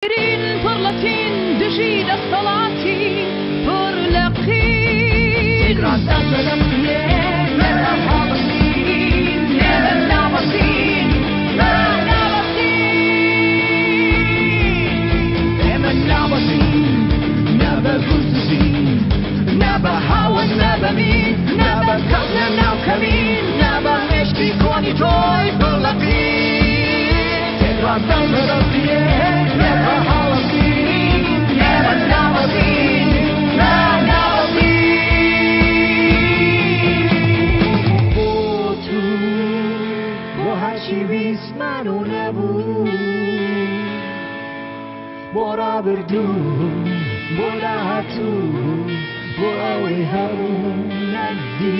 فرلتين دجيل الصلاة فرلقين تقرأ الصلاة مرحبتين يا النابسين ما نابسين يا النابسين نابا قلتسين نابا حاول نابا مين نابا كبنا ناو كمين نابا مشتي كوني توي فرلقين تقرأ الصلاة Bora berdua, bora hatu, bora weharu nadi,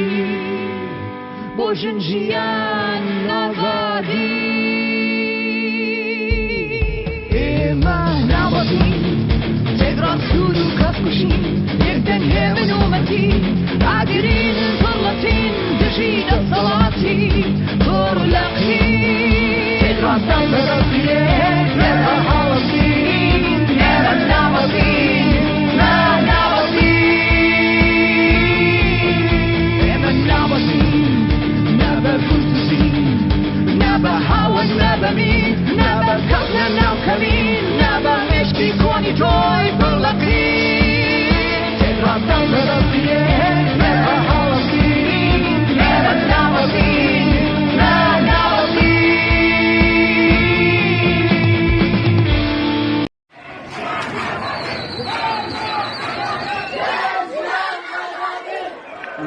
bojanjian nagadi. Ema nabadi, tegra suru kafkushin, yekten hemen umati, adirin فرلتين دجيل الصلاة فرلقي tegra sallarafiyeh merhabatin neba nabatin ma nabatin neba nabatin neba kutusin neba hawan neba min neba kabna naw kamin neba meshki koni joy فرلقي tegra sallarafiyeh merhabatin neba nabatin ma nabatin.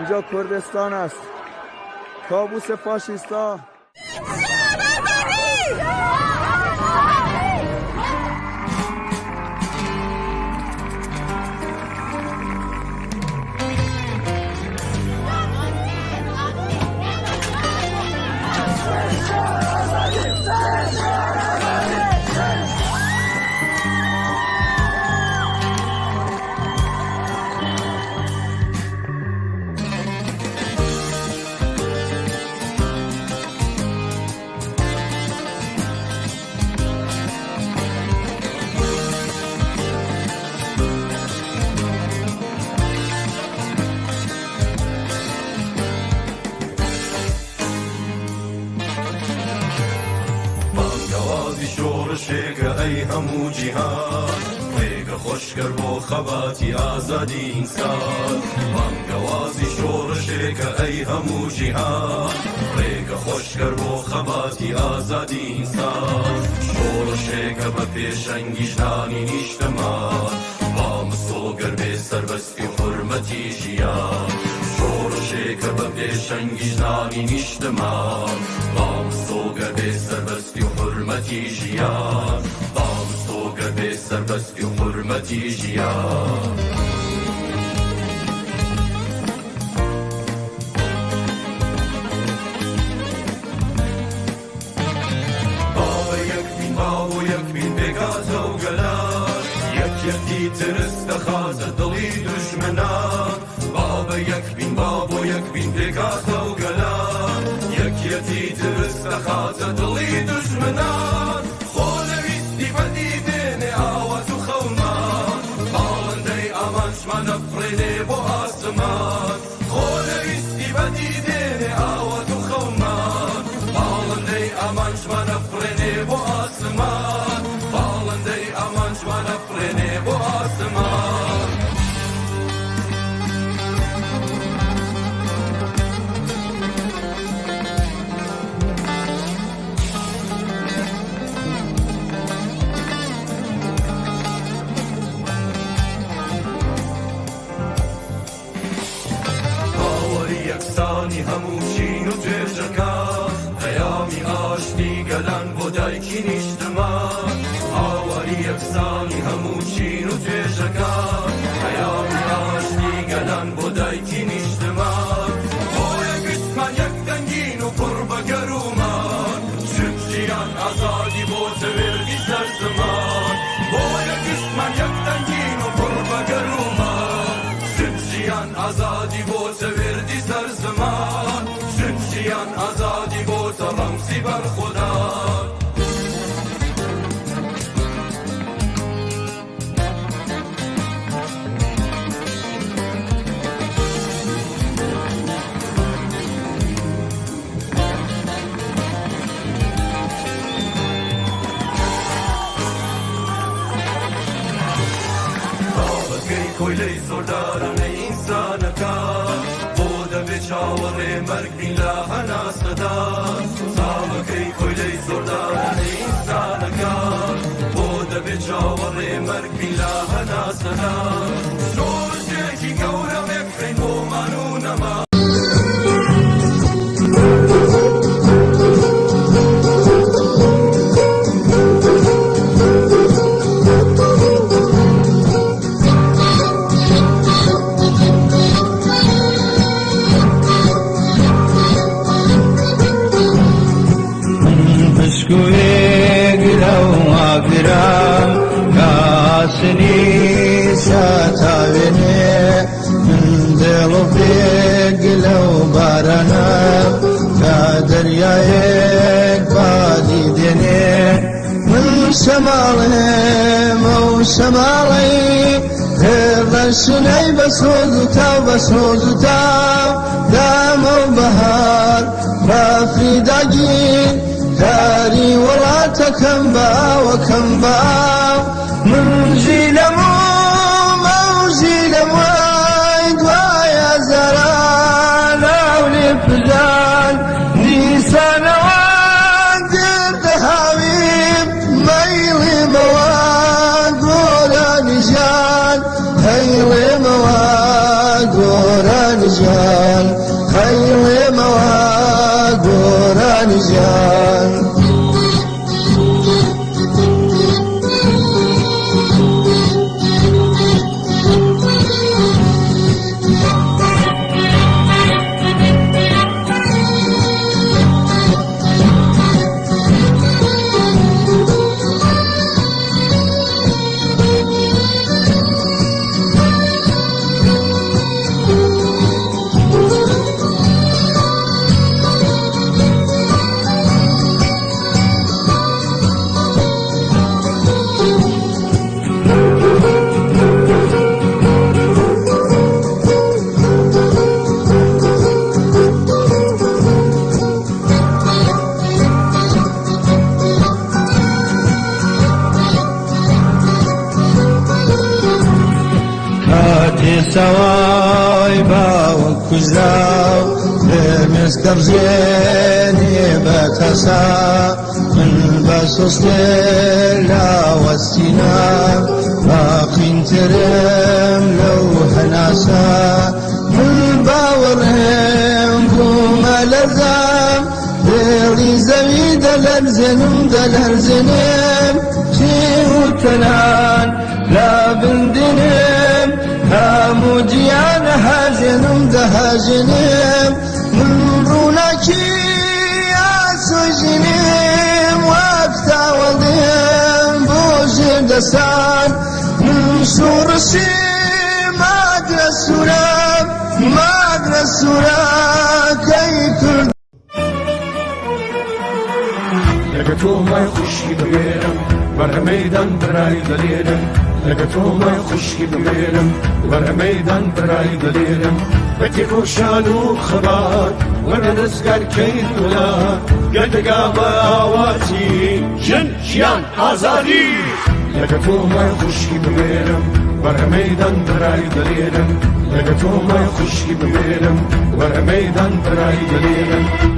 اینجا کردستان است. کابوس فاشیستا. ای همو جهان ریگ خوشگر با خباتی آزادی انسان بانگوازی شورشه که ای همو جهان ریگ خوشگر با خباتی آزادی انسان شورشه که به پیشنگیشتانی نیشتمان با مسوگر به سربستی حرمتی جیان شورشه که به پیشنگیشتانی نیشتمان با مسوگر به سربستی حرمتی جیان به سربستی حرمتی جیان بابا یک بین بگات و گلان یکی ترست خواست دلی دشمنان بابا یک بین بگات و گلان یکی ترست خواست دلی دشمنان من افرینه با آسمان خونویستی بدیدن آوات و خومان بالنده امانش من افرینه با آسمان بالنده امانش من افرینه با آسمان هموشین و توێژەکان پەیامی ئاشتی گەلان بۆ دایکی نیشتمان ئاواری یەکسانی هەمووچین و توێژەکان پەیامی ئاشتی گەلان بۆ دایکی نیشتمان بۆ یەکشتمان یەک دەنگین و پڕ بە گەرومان چونکیان ئازادی بۆ تەوێردی سەر زەمان بۆ یەکشتمان یەک دەنگین و پڕ بە گەرومان چونکیان ئازادی بۆ تەوێردی سەر زەمان چونکیان ئازادی بۆ تەڕەمسی بەر خوددا کۆیلەی زۆردارانەی ئینسانەکە بۆ دەبێ چاوەڕێ مەرگ بین لە هەناسەدا ساڵەکەی کۆیلەی زۆردارانەی ئینسانەکە بۆ دەبێ چاوەڕێ مەرگ بین لە هەناسەدا سۆزێکی گەورە بێبخەین بۆمان و نەما كاسني ساتاويني من دلو بيق لو بارنا كدريايك بادي ديني من شمالي مو شمالي هذا الشني بسوز تاو دامو بهار رافي داقين داري وراتكم وكم باو من جيلمو موجيل مويد ويا زران أولي فلان نيسان وانقر دهاويب ميلي مواد ورا نجان هيلي مواد ورا نجان هيلي مواد ورا نجان سواي باوك كزاو بمستر زيني بتسا من بسوس ليلا والسنام باقين ترم لو هناسا من باورهم بوما لزام ديري زوي دلرزنم تيو تنان لا بندنم همو جيان هاجنم دهاجنم من رونكي سجنم وقتا ودم بوجه دسان من شورشي مدرسونا كي كرد لقيتو ما يخشي بغيرم برا ميدان براي دليلم لقيتو ما يخشي بغيرم برا ميدان براي دليلم بتي روشانو خبات وانا نسقر كيد ولا قد قابا آواتي جن شيان آزادي لقيتو ما يخشي بغيرم برا ميدان براي دليلم لقيتو ما يخشي بغيرم برا ميدان براي دليلم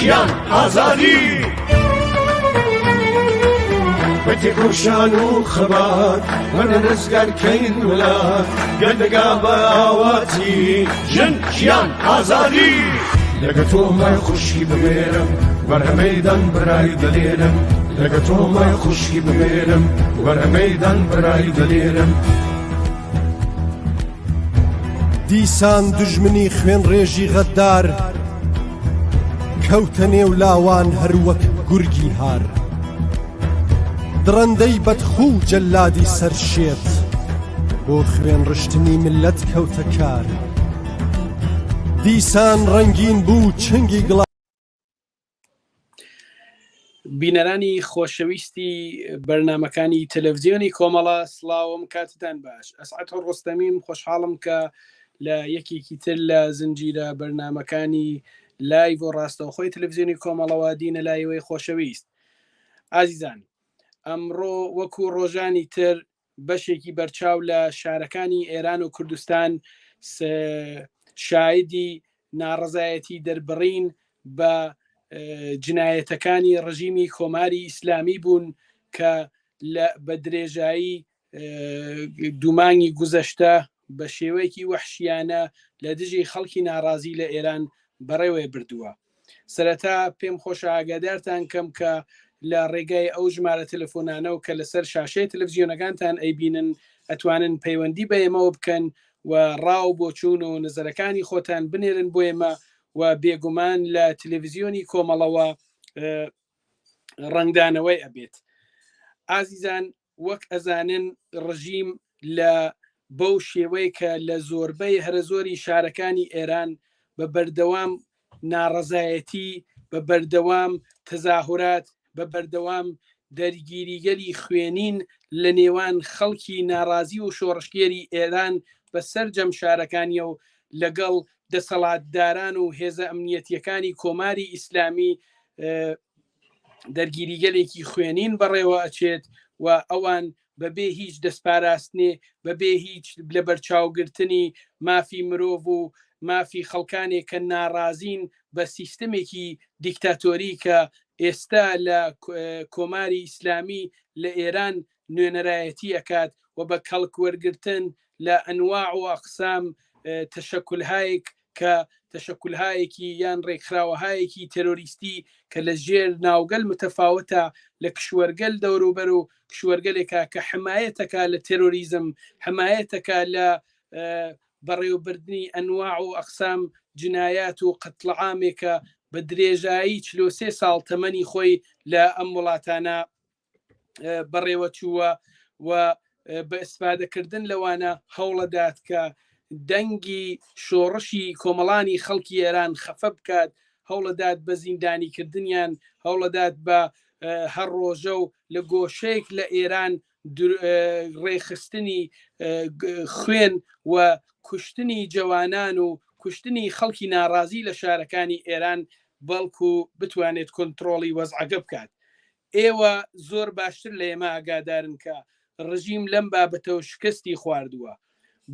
جيان آزادي بتي روشانو خبات وانا نسقر كين ولاد قد قابا آواتي جن جيان آزادي لقيتو ما يخشي بغيرم برا ميدان براي دليلم لقيتو ما يخشي بغيرم برا ميدان براي دليلم دیسان دژمنی خوێن ڕێژی غەدار کەوتە نێو لاوان هەروەک گورگی هار درەندەی بەدخوو جەلادی سەرشێت بۆ خوێن ڕشتنی ملەت کەوتە کار دیسان ڕەنگین بوو چنگی گڵ بینەرانی خۆشەویستی بەرنامەکانی تەلەڤیزیۆنی کۆمەڵە سڵاوم کاتتان باش. ئەسعەد ڕۆستەمیم خۆشحاڵم کە لە یەکێکی تر لە زنجیرە بەرنامەکانی لایڤ و ڕاستەوخۆی تەلەڤیزیۆنی کۆمەڵەوە دینە لایەوەی خۆشەویست. ئازیزان، ئەمڕۆ وەکو ڕۆژانی تر بەشێکی بەرچاو لە شارەکانی ئێران و کوردستان شایدی ناڕەزایەتی دەربڕین بە جنایەتەکانی ڕژیمی کۆماری ئیسلامی بوون کە بە درێژایی دومانی گوزەشتە بە شێوەیەکی وەحشیانە لە دژی خەڵکی ناڕازی لە ئێران بەڕێوێ بردووە. سەرەتا پێم خۆشە ئاگادارتان کەم کە لە ڕێگای ئەو ژمارە تەلەفۆنانە و کە لەسەر شاشەی تەلەڤیزیۆنەکانتان ئەیبینن ئەتوانن پەیوەندی بە ئێمەوە بکەن و ڕاو بۆچوون و نظرەکانی خۆتان بنێرن بۆ ئێمە و بێگومان لە تەلەڤیزیۆنی کۆمەڵەوە ڕنگدانەوەی ئەبێت. ئازیزان، وەک ئەزانن ڕژیم لە بەو شێوەی کە لە زۆربەی هەرە زۆری شارەکانی ئێران بە بەردەوام ناڕەزایەتی، بە بەردەوام تەزاهورات، بە بەردەوام دەرگیریگەری خوێنین لە نێوان خەڵکی ناڕازی و شۆڕشگێری ئێران بە سەرجەم شارەکانیە و لەگەڵ دەسەڵاتداران و هێزە ئەمنیەتیەکانی کۆماری ئیسلامی دەرگیریگەلێکی خوێنین بەڕێوە ئەچێت و ئەوان بەبێ هیچ دەستپاراستنێ، بەبێ هیچ لە بەرچاوگرتنی مافی مرۆڤ و مافی خەڵکانێک کە ناڕازین بە سیستمێکی دیکتاتۆری کە ئێستا لە کۆماری ئیسلامی لە ئێران نوێنەرایەتی ئەکات و بە کەڵک وەرگرتن لە ئەنواع و ئەقسام تەشەکولهایەک کە تەشەکولهایەکی یان ڕێکخراوەهایەکی تێرۆریستی کە لە ژێر ناوگەل متەفاوتە لە کشوەرگەل دەوروبەر و کشوەرگەلێکە کە حمایەتەکە لە تێرۆریزم، حمایەتەکە لە بەڕێوەبردننی ئەنواع و ئەقسام جنایات و قەتڵعامێکە بە درێژایی 43 ساڵ تەمەنی خۆی لە ئەم وڵاتانە بەڕێوە چووە و بە ئیسفادەکردن لەوانە هەوڵەدات کە دەنگی شۆڕشی کۆمەڵانی خەڵکی ئێران خەفە بکات، هەوڵەدات بە زیندانیکردنیان، هەوڵەدات بە هەر ڕۆژە و لە گۆشەیەک لە ئێران ڕێخستنی خوێن و کوشتنی جوانان و کوشتنی خەڵکی ناڕازی لە شارەکانی ئێران بەڵکو بتوانێت کۆنتترۆڵی وەزعەکە بکات. ئێوە زۆر باشتر لە ئێمە ئاگادارن کە ڕژیم لەم بابەتەوە شکستی خواردووە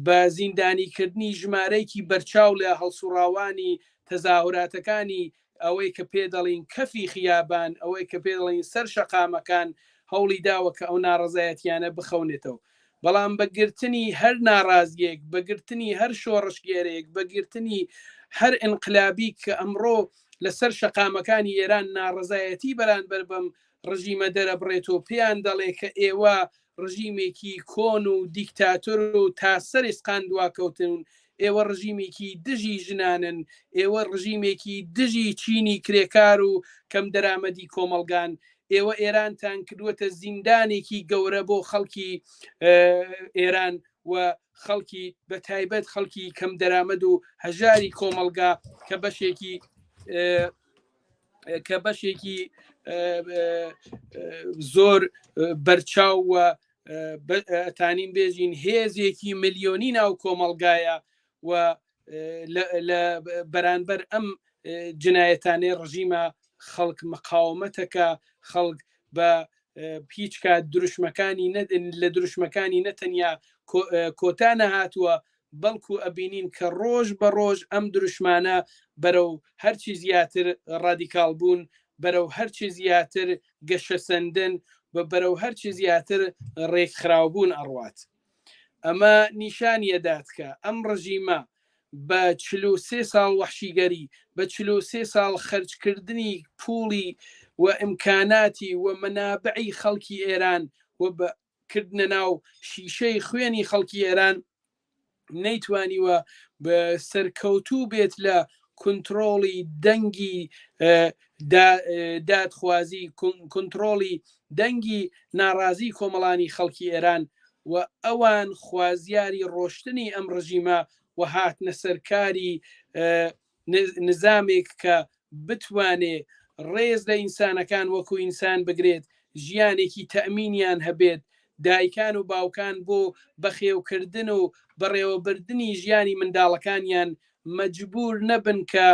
بە زیندانیکردنی ژمارەیەکی بەرچاو لە هەڵسوڕاوانی تەزاهوراتەکانی ئەوەی کە پێدەڵین کەفی خیابان، ئەوەی کە پێدەڵین سەر شەقامەکان هەوڵی داوە کە ئەو ناڕەزایەتیانە بخەونێتەوە. بەڵام بەگرتنی هەر ناڕازیەک، بەگرتنی هەر شۆڕشگێرەیەک، بەگرتنی هەر ئینقلابی کە ئەمڕۆ لەسەر شەقامەکانی ئێران ناڕەزایەتی بەرامبەر بەم ڕژیمە دەرەبڕێتەوە پێیان دەڵێ کە ئێوە ڕژیمێکی کۆن و دیکتاتۆر و تا سەری سقان دواکەوتن، ئێوە ڕژیمێکی دژی ژنانن، ئێوە ڕژیمێکی دژی چینی کرێکار و کەم دەرامەدی کۆمەلگان، ئێوە ئێرانتان کردووەتە زیندانێکی گەورە بۆ خەڵکی ئێران و خەڵکی بە تایبەت خەڵکی کەم دەرامەد و هەژاری کۆمەلگا کە بەشێکی زۆر بەرچاو و ئەتانین بێژین هێزێکی ملیۆنی ناو کۆمەلگایە و لە بەرامبەر ئەم جنایەتانەی ڕژیمە خەڵک مقاومەتەکە، خەڵک بە هیچ کات لە دروشمەکانی نەتەنیا کۆتا نەهاتووە، بەڵکو ئەبینین کە ڕۆژ بە ڕۆژ ئەم دروشمانە بەرەو هەرچی زیاتر ڕادیکاڵ بوون، بەرەو هەرچی زیاتر گەشەسەندن بە بەرەو هەرچی زیاتر ڕێکخراوبوون ئەڕوات. ئەمە نیشانیەدات کە ئەم ڕژیمە بە 43 ساڵ وەحشیگەری، بە 43 ساڵ خەرجکردنی پوڵی و ئیمکاناتی و مەنابعی خەڵکی ئێران و بەکردنە ناو شیشەی خوێنی خەڵکی ئێران نەیتوانیوە بە سەرکەوتوو بێت لە کنترۆڵی دەنگی دادخوازی، کنترۆڵی دەنگی ناڕازی کۆمەڵانی خەڵکی ئێران و ئەوان خوازیاری ڕۆشتنی ئەم ڕژیمە و هاتنە سەرکاری نظامێک کە بتوانێ ڕێز لە ئینسانەکان وەکو ئینسان بگرێت، ژیانێکی تەمینیان هەبێت، دایکان و باوکان بۆ بەخێوکردن و بەڕێوەبردننی ژیانی منداڵەکانیان مەجبور نەبن کە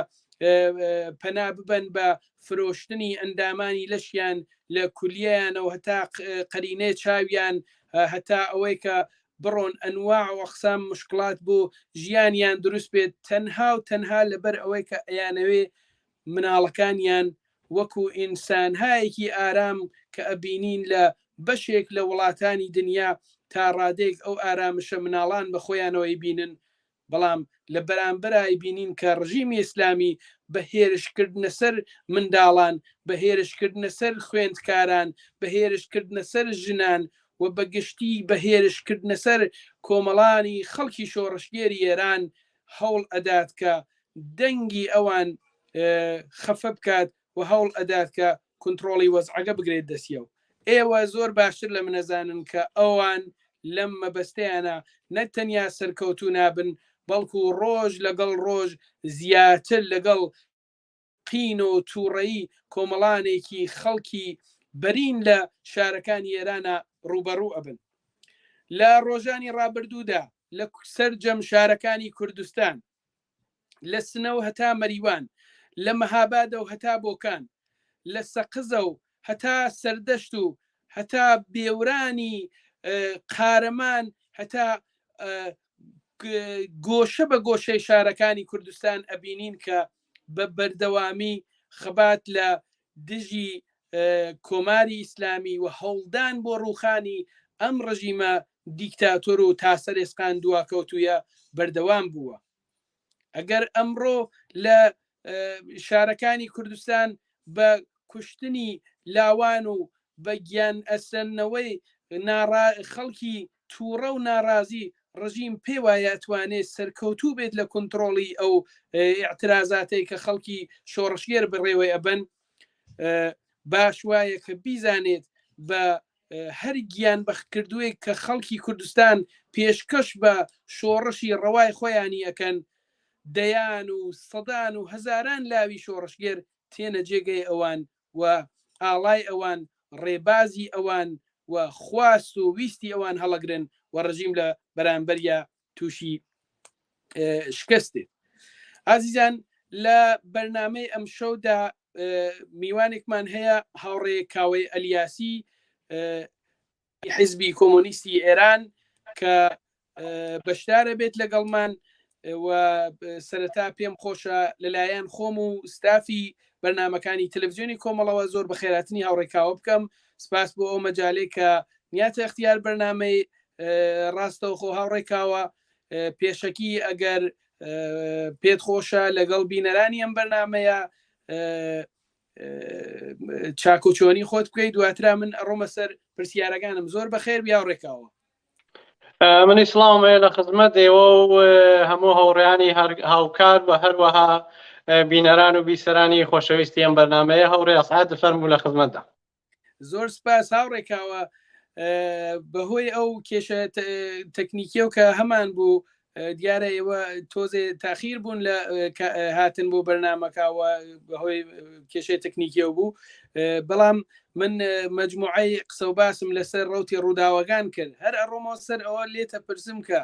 پەنا ببن بە فرۆشتنی ئەندامانی لەشیان لە کولیەیانەوە هەتا قەرینەی چاویان، هەتا ئەوەی کە بڕۆن ئەنواع و ئەقسام مشکلات بۆ ژیانیان دروست بێت، تەنها و تەنها لەبەر ئەوەی کە ئەیانەوێ مناڵەکانیان وەکو ئینسانهایەکی ئارام کە ئەبینین لە بەشێک لە وڵاتانی دنیا تا ڕادێک ئەو ئارامشە مناڵان بە خۆیانەوەی بینن. بەڵام لە بەرامبەرای بینین کە ڕژیمی ئیسلامی بە هێرشکردنە سەر منداڵان، بە هێرشکردنە سەر خوێندکاران، بە هێرشکردنە سەر ژنان و بەگشتی بە هێرشکردنە سەر کۆمەڵانی خەڵکی شۆڕشگێری ئێران هەوڵ ئەدات کە دەنگی ئەوان خەفە بکات و هەوڵ ئەدات کە کنترۆڵی وەزعەکە بگرێت دەستیەوە. ئێوە زۆر باشتر لە منەزانن کە ئەوان لەم مەبەستەیانە نەتەنیا سەرکەوتوو نابن، بەڵکو ڕۆژ لەگەڵ ڕۆژ زیاتر لەگەڵ قین و تووڕەیی کۆمەڵانێکی خەڵکی بەرین لە شارەکانی ئێرانە ڕوبەڕوو ئەبن. لە ڕۆژانی ڕابردوودا لە سەرجەم شارەکانی کوردستان، لە سنەوە هەتا مەریوان، لە مەهابادە و هەتا بۆکان، لە سەقزە و هەتا سەردەشت و هەتا بێورانی قارەمان، هەتا گۆشە بە گۆشەی شارەکانی کوردستان ئەبینین کە بە بەردەوامی خەبات لە دژی کۆماری ئیسلامی و هەوڵدان بۆ ڕووخانی ئەم ڕژیمە دیکتاتۆر و تاسەرێسقان دواکەوتویە بەردەوام بووە. ئەگەر ئەمڕۆ لە شارەکانی کوردستان بە کوشتنی لاوان و بە گیان ئەسەنەوەی خەڵکی تووڕە و ناڕازی ڕژیم پێ وایە ئەتوانێت سەرکەوتوو بێت لە کنترۆڵی ئەو ئیعترازاتەی کە خەڵکی شۆڕشگێر بڕێوەی ئەبن، باش وایە کە بیزانێت بە هەر گیان بەخکردووەی کە خەڵکی کوردستان پێشکەش بە شۆڕشی ڕەوای خۆیانی ئەکەن، دەیان و سەدان و هەزاران لاوی شۆڕشگێر تێنە جێگەی ئەوان و ئاڵای ئەوان، ڕێبازی ئەوان و خواست و ویستی ئەوان هەڵەگرن و ڕژیم لە بەرامبەریە تووشی شکستێت. ئازیزان، لە بەرنامەی ئەم شەودا میوانێکمان هەیە، هاوڕێ کاوەی ئەلیاسی حیزبی کۆمۆنیستی ئێران کە بەشدارە بێت لەگەڵمان و سەرەتا پێم خۆشە لەلایەن خۆم و ستافی بەرنامەکانی تەلەڤیزیۆنی کۆمەڵەوە زۆر بە خێراتنی هاوڕێکاوە بکەم. سپاس بۆ ئەو مەجالێک کە نیاتە اختیار بەرنامەی ڕاستەوخۆ هاوڕێکاوە. پێشەکی ئەگەر پێت خۆشە لەگەڵ بینەرانی ئەم بەرنامەیە چاکوچۆنی خۆت بکەیت، دواترا من ئەڕۆمە سەر پرسیارەکانم. زۆر بەخێر بیا هاوڕێکاوە. منی سڵاومەیە لە خزمەت ئێوە و هەموو هاوڕێیانی هاوکار و هەروەها بینەران و بیسەرانی خۆشەویستی ئەم بەرنامەیە. هەوڕێ ئەسعاد فەرموو لە خزمەتدا. زۆر سپاس هاوڕێکاوە. بەهۆی ئەو کێشە تەکنیکیە کە هەمان بوو، دیارە ئێوە تۆزێ تاخیر بوون لە هاتن بۆ بەرنامەکەوە بەهۆی کێشەی تەکنیکیە بوو، بەڵام من مەجموعەی قسە و باسم لەسەر ڕوتی ڕووداوەکان کرد. هەر ئەڕۆمەوە سەر ئەوە لێتە پرسم کە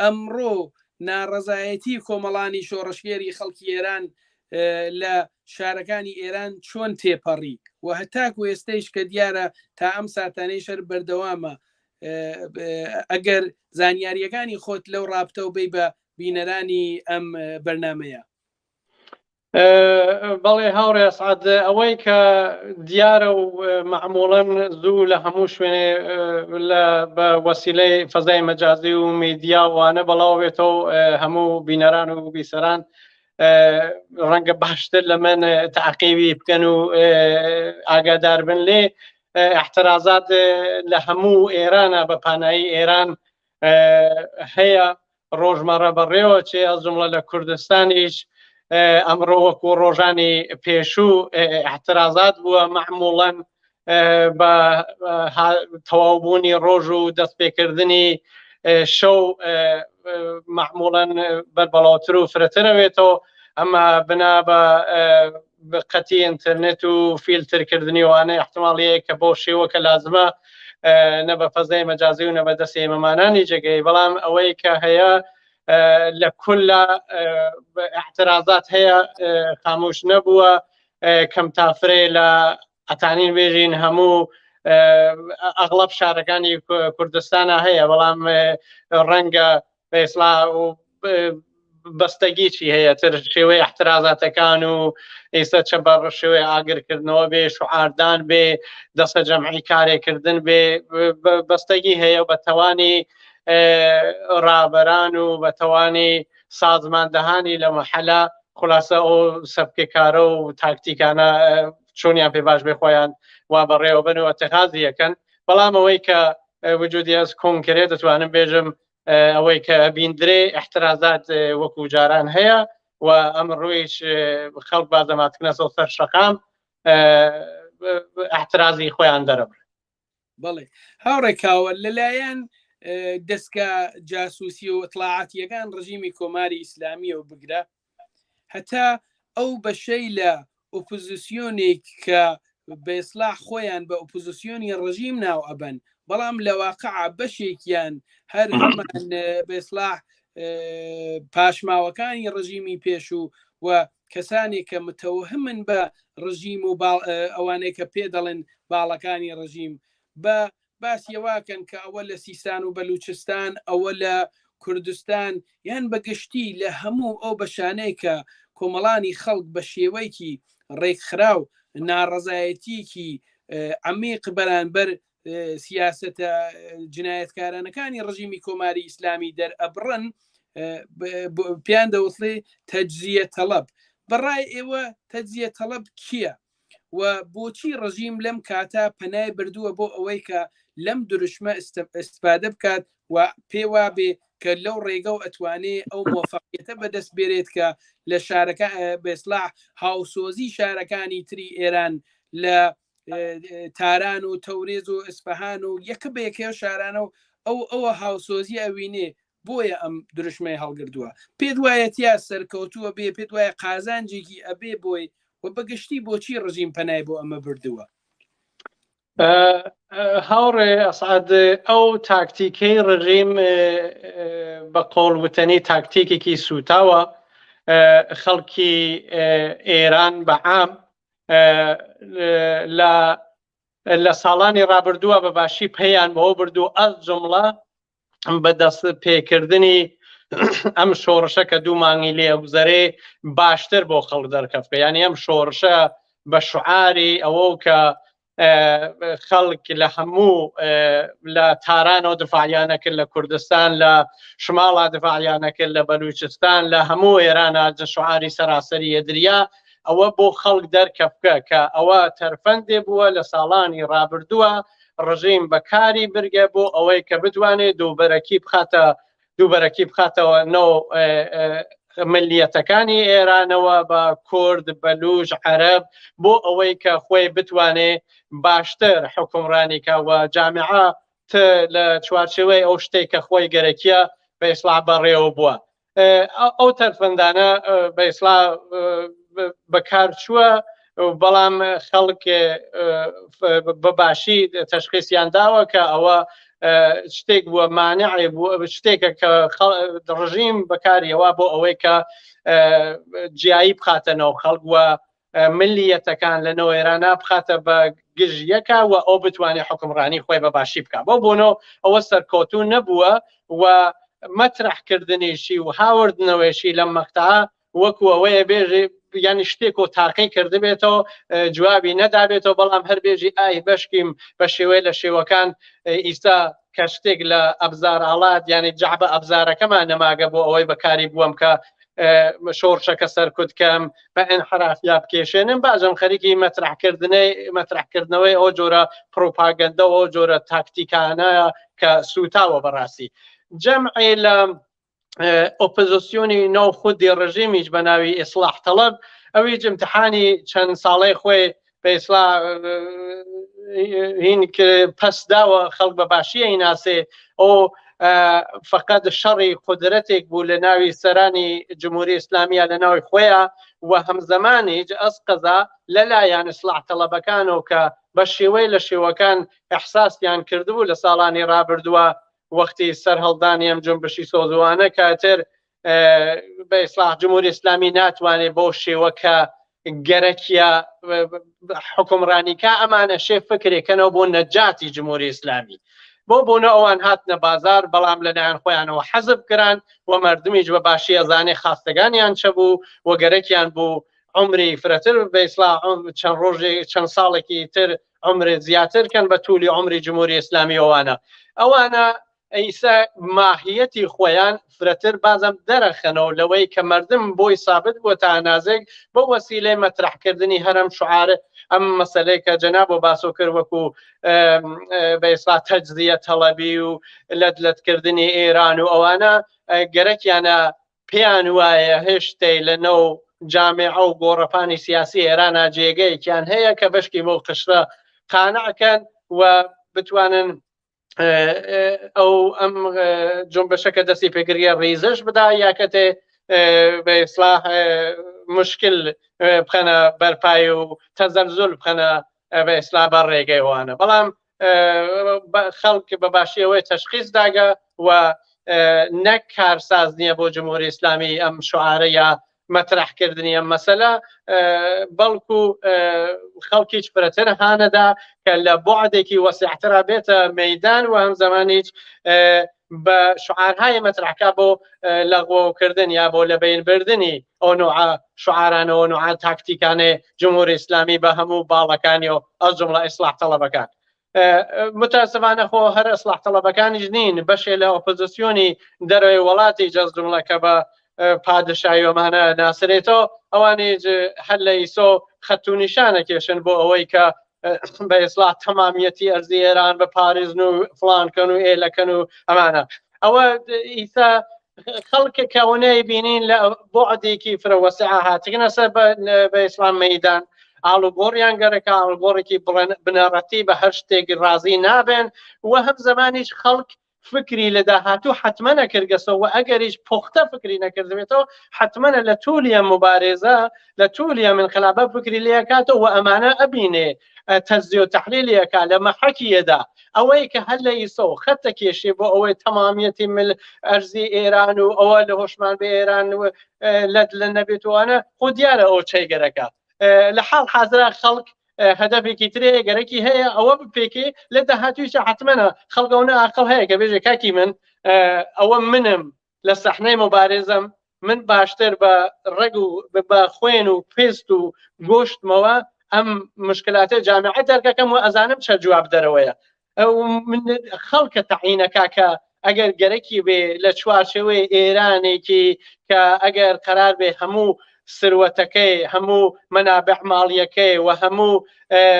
ئەمڕۆ ناڕەزایەتی کۆمەڵانی شۆڕشگێری خەڵکی ئێران لە شارەکانی ئێران چۆن تێپەڕی و هەتاکو ئێستەیش کە دیارە تا ئەم ساتانەی شەر بەردەوامە، ئەگەر زانیاریەکانی خۆت لەو ڕابتە و بێ بە بینەرانی ئەم بەرنامەیە. بەڵێ هاوڕێ ئەسعاد، ئەوەی کە دیارە و معموڵەن زوو لە هەموو شوێنێ بە وەسیلەی فەزای مەجازی و میدیا وانە بەڵاوێتەوە هەموو بینەران و بیسەران ڕەنگە باشتر لە من تعقیبی بکەن و ئاگادار بن لێ. احترازات لە هەموو ئێرانە بە پانایی ئێران هەیە ڕۆژمەڕە بەڕێوە، چێ ئەز جملە لە کوردستانیش ئەمڕۆ وەکو ڕۆژانی پێشوو احترازات بووە معموڵەن بە تەواوبوونی ڕۆژ و دەستپێکردنی شەو معموڵەن بەربەڵاوتر و فرەترەوێتەوە، ئەمە بنا بە بقەتی ئینتەرنێت و فیلترکردنیوانەی احتماڵیەیە کە بۆ شێوە کە لازمە نە بە فەزای مەجازی و نە بە دەستی مەمانانی جێگەی بەڵام ئەوەی کە هەیە لە کولە احترازات هەیە خاموش نەبووە کەم تافرێ لە ئەتانین بێژین هەموو ئەغڵب شارەکانی کوردستانە هەیە بەڵام ڕەنگە بەئیسڵا و بەستەگیچی هەیە تر شێوەی احترازاتەکان و ئێستا چە بە شێوەی ئاگرکردنەوە بێ شعاردان بێ دەستە جەمعی کارێکردن بێ بەستەگی هەیە و بە تەوانی ڕابەران و بە تەوانی سازماندەهانی لە مەحەلا خولاسە ئەو سەبکە کارە و تاکتیکانە چۆنیان پێ باش بێ خۆیان وا بەڕێوە بن و ئەتەخازی یەکەن بەڵام ئەوەی کە وجودی ئەس کۆنکرێت دەتوانم بێژم ئەوەی کە بیندرێ احترازات وەکو جاران هەیە و ئەم ڕوویش خەڵک بازەماتکردنە سەر شەقام احترازی خۆیان دەرەبن. بەڵێ هاوڕێکاوە لەلایەن دەستگا جاسووسی و ئەطلاعاتیەکان ڕژیمی کۆماری ئیسلامیە و بگرە هەتا ئەو بەشەی لە ئۆپۆزیسیۆنێک کە بەئیسڵاح خۆیان بە ئۆپۆزیسیۆنی ڕژیم ناو ئەبەن بەڵام لە واقعا بەشێکیان هەر هەمان بەئیسڵاح پاشماوەکانی ڕژیمی پێش و کەسانێک کە متەوهمن بە ڕژیم و ئەوانەیە کە پێ دەڵێن باڵەکانی ڕژیم بە باسیەواکەن کە ئەوە لە سیستان و بەلوچستان ئەوە لە کوردستان یان بەگشتی لە هەموو ئەو بەشانەی کە کۆمەڵانی خەڵک بە شێوەیەکی ڕێکخراو ناڕەزایەتیکی عمیق بەرامبەر سیاسەتە جنایەتکارانەکانی ڕژیمی کۆماری ئیسلامی دەرئەبڕن پیان دەوتڵێ تەجزیە تەڵەب بەڕای ئێوە تەجزیە تەڵەب کییە و بۆچی ڕژیم لەم کاتا پەنای بردووە بۆ ئەوەی کە لەم دروشمە ئیستفادە بکات و پێوا بێ کە لەو ڕێگە و ئەتوانێ ئەو مۆفەقیەتە بەدەست بێرێت کە لە شارەکە بێسلاح هاوسۆزی شارەکانی تری ئێران لە تاران و تەورێز و ئەسفەهان و یەکە بە یەکەوە شارانە و ئەوە هاوسۆزی ئەوینێ بۆیە ئەم دروشمەی هەڵگردووە پێت وایەتیا سەرکەوتووە بێ پێت وایە قازانجێکی ئەبێ بۆی و بەگشتی بۆچی ڕژیم پەنای بۆ ئەمە بردووە هاوڕێ ئەسعاد ئەو تاکتیکەی ڕژیم بە قۆڵوتنی تاکتیکێکی سوتاوە خەڵکی ئێران بەعام لە ساڵانی ڕابردووە بە باشی پێیان بەەوە بردو ئەس جمڵە بەدەست پێکردنی ئەم شۆڕشە کە دوو مانگی لێ گوزەرێ باشتر بۆ خەڵک دەرکەفکە یعنی ئەم شۆڕشە بە شعاری ئەوە کە خەڵک لە هەموو لە تارانەوە دفاعیانە کرد لە کوردستان لە شماڵا دفاعیانە کرد لە بەلوچستان لە هەموو ئێرانە شعاری سەراسەری ئەدریا ئەوە بۆ خەڵک دەرکەفکە کە ئەوە تەرفەندێ بووە لە ساڵانی ڕابردووە ڕژیم بەکاری برگە بۆ ئەوەی کە بتوانێت دووبەرەکی بخاتەوە نەو ملیەتەکانی ئێرانەوە بە کورد بەلوژ عەرەب بۆ ئەوەی کە خۆی بتوانێ باشتر حکومڕانیکە و جامعە لە چوارچێوەی ئەو شتێک کە خۆی گەرەکیە بە ئیسڵاح بەڕێوە بووە ئەو تەرفەندانە بە ئیسڵاح بەکارچووە بەڵام خەڵک بەباشی تەشخیصیان داوە کە ئەوە شتێک بووە مانعی بووە شتێکە کە ڕژیم بەکاریەوە بۆ ئەوەی کە جیایی بخاتەنەوە خەڵک وە ملیەتەکان لەنەوە ئێرانە بخاتە بە گژیەکە و ئەو بتوانێت حکومڕانی خۆی بەباشی بکە بۆ بۆنەوە ئەوە سەرکەوتوو نەبووە و مەترەحکردنیشی و هاوردنەوەیشی لەم مەقتەعە وەکو ئەوەیە بێژێ ینی شتێک و تاقی کردبێتەوە جوابی نەدابێتەوە بەڵام هەر بێژی ئای بەشکیم بە شێوەیە لە شێوەکان ئیستا کە شتێک لە ئەبزار ئاڵات یعنی جعبە ئەبزارەکەمان نەماگە بۆ ئەوەی بەکاری بووەم کە شۆڕشەکە سەرکوتکەم بە ئەنحرافیا بکێشێنم بازم خەریکی مەترحکردنەوەی ئەو جۆرە پرۆپاگەندە و جۆرە تاکتیکانە کە سوتاوە بەڕاستی جەمعی لە ئۆپۆزیسیۆنی ناو خودی ڕژیمیش بە ناوی ئیسڵاح تەڵەب ئەوی امتحانی چەند ساڵەی خۆی بە ئیسڵاح هین پەسداوە خەڵک بە باشیە هیناسێ ئەو فقط شەڕی قودرەتێک بوو لە ناوی سەرانی جمهوری ئیسلامیە لە ناوی خۆیان و هەمزەمانیج ئەس قەزا لەلایەن ئیسلاح تەڵەبەکانەوە کە بە شێوەی لە شێوەکان ئەحساسیان کردبوو لە ساڵانی ڕابردووە وەختی سەر هەڵدانی ئەم جنبشی سۆزوانە کاتر بە ئیسلاح جمهوری ئیسلامی ناتوانێت بۆ شێوەکە گەرەکیە حکومڕانیکە ئەمانە شێ فکرێکەنەوە بۆ نەجاتی جمهوری ئیسلامی بۆ بوونە ئەوان هاتنە بازار بەڵام لەلایەن خۆیانەوە حەزب کران و مردمیش بە باشی ئەزانێ خاستەکانیان چە بوو و گەرەکیان بوو عمری فرەتر بە ئیسلاح چەند ڕۆژێک چەند ساڵێکی تر عمرێت زیاتر کەن بە توولی عمری جمهوری ئیسلامی ئەوانە ئەیسا ماهیەتی خۆیان فرەتر بازم دەرەخەنەوە لەوەی کە مردم بۆی سابت بووە تا نازێک بۆ وەسیلەی مەترحکردنی هەرم شعار ئەم مەسەلەی کە جەناب و باسۆ کرد وەکو بە ئیسلاح تەجزیە تەڵەبی و لەتکردنی ئێران و ئەوانە گەرەکیانە پێیان وایە هێشتەی لەنەو جامعە و گۆڕەپانی سیاسی ئێرانە جێگەیەکیان هەیە کە بەشکی بۆ قشرە قانعکەن و بتوانن ئەو ئەم جنبشەکە دەستی پێگریە ڕیزش بدا یاکەتێ بە ئیسلاح مشکل بخەنە بەرپای و تەزەلزول بخەنە بە ئیسلاح بە ڕێگەیوانە بەڵام خەڵک بە باشیەوەی تەشخیص داگە و نەک کارساز نییە بۆ جمهوری ئیسلامی ئەم شعارە یا مەترحکردنی ئەم مەسەلە بەڵکو خەڵکیش فرەتر هانەدا کە لە بۆعدێکی وەسیعترا بێتە مەیدان و هەم زەمانیچ بە شعارهای مەترحکا بۆ لەغوکردن یا بۆ لەبینبردنی ئەو نوع شعارانەوە نوع تاکتیکانێ جمهوری ئیسلامی بە هەموو باڵەکانی و ئەو جملە ئیسلاح تەڵەبەکان متاسفانە خۆ هەر ئیسلاح تەڵەبەکانیش نین بەشێ لە ئۆپۆزیسیۆنی دەرەوەی وڵاتی جەزجملە کە بە پادشایی ئەمانە ناسرێتەوە ئەوانیش هەر لە ئیسۆ خەت و نیشانە کێشن بۆ ئەوەی کە بە ئیسلاح تەمامیەتی ئەرزی ئێران بە پارێزن و فڵانکەن و ئێلەکەن و ئەمانە ئەوە ئیسا خەڵکە کەونەی بینین لە بۆعدێکی فرەوەسیع هاتگنە سەر بە ئیسلام مەیدان ئاڵوگۆڕیان گەرەکە ئاڵگۆڕێکی بنەڕەتی بە هەر شتێک ڕازی نابێن و هەم زەمانیش خەڵک فکری لە داهاتوو حتمە نەکردگەسەوە و ئەگەریش پوختە فکری نەکردبێتەوە حتمەنە لە توولیە مبارێزە لە توولیە منقلابە فکری لێکاتەوە و ئەمانە ئەبینێ تەجزیە و تەحلیلەکە لە مەحەکیەدا ئەوەی کە هەر لە ئیسە و خەتە کێشێ بۆ ئەوەی تەمامیەتی ئەرزی ئێران و ئەوە لە هۆشمان بە ئێران لە نەبێتوانە خۆ دیارە ئەو چەیگەرەکە لە حاڵ حازرا خەڵک هەدەفێکی ترێ گەرەکی هەیە ئەوە بپێکێ لە داهاتوویش حتمەنە خەڵگەونە ئاقڵ هەیە کە بێژێ کاکی من ئەوە منم لە سەحنەی مبارێزم من باشتر بە ڕێگ و بە خوێن و پێست و گۆشتمەوە ئەم مشکلاتە جامعە دەرکەکەم و ئەزانم چە جواب دەرەوەیە خەڵکە تەعینەکە کە ئەگەر گەرەکی بێ لە چوارچێوەی ئێرانێکی کە ئەگەر قەرار بێ هەموو سروەتەکەی هەموو مەنابع ماڵیەکەی و هەموو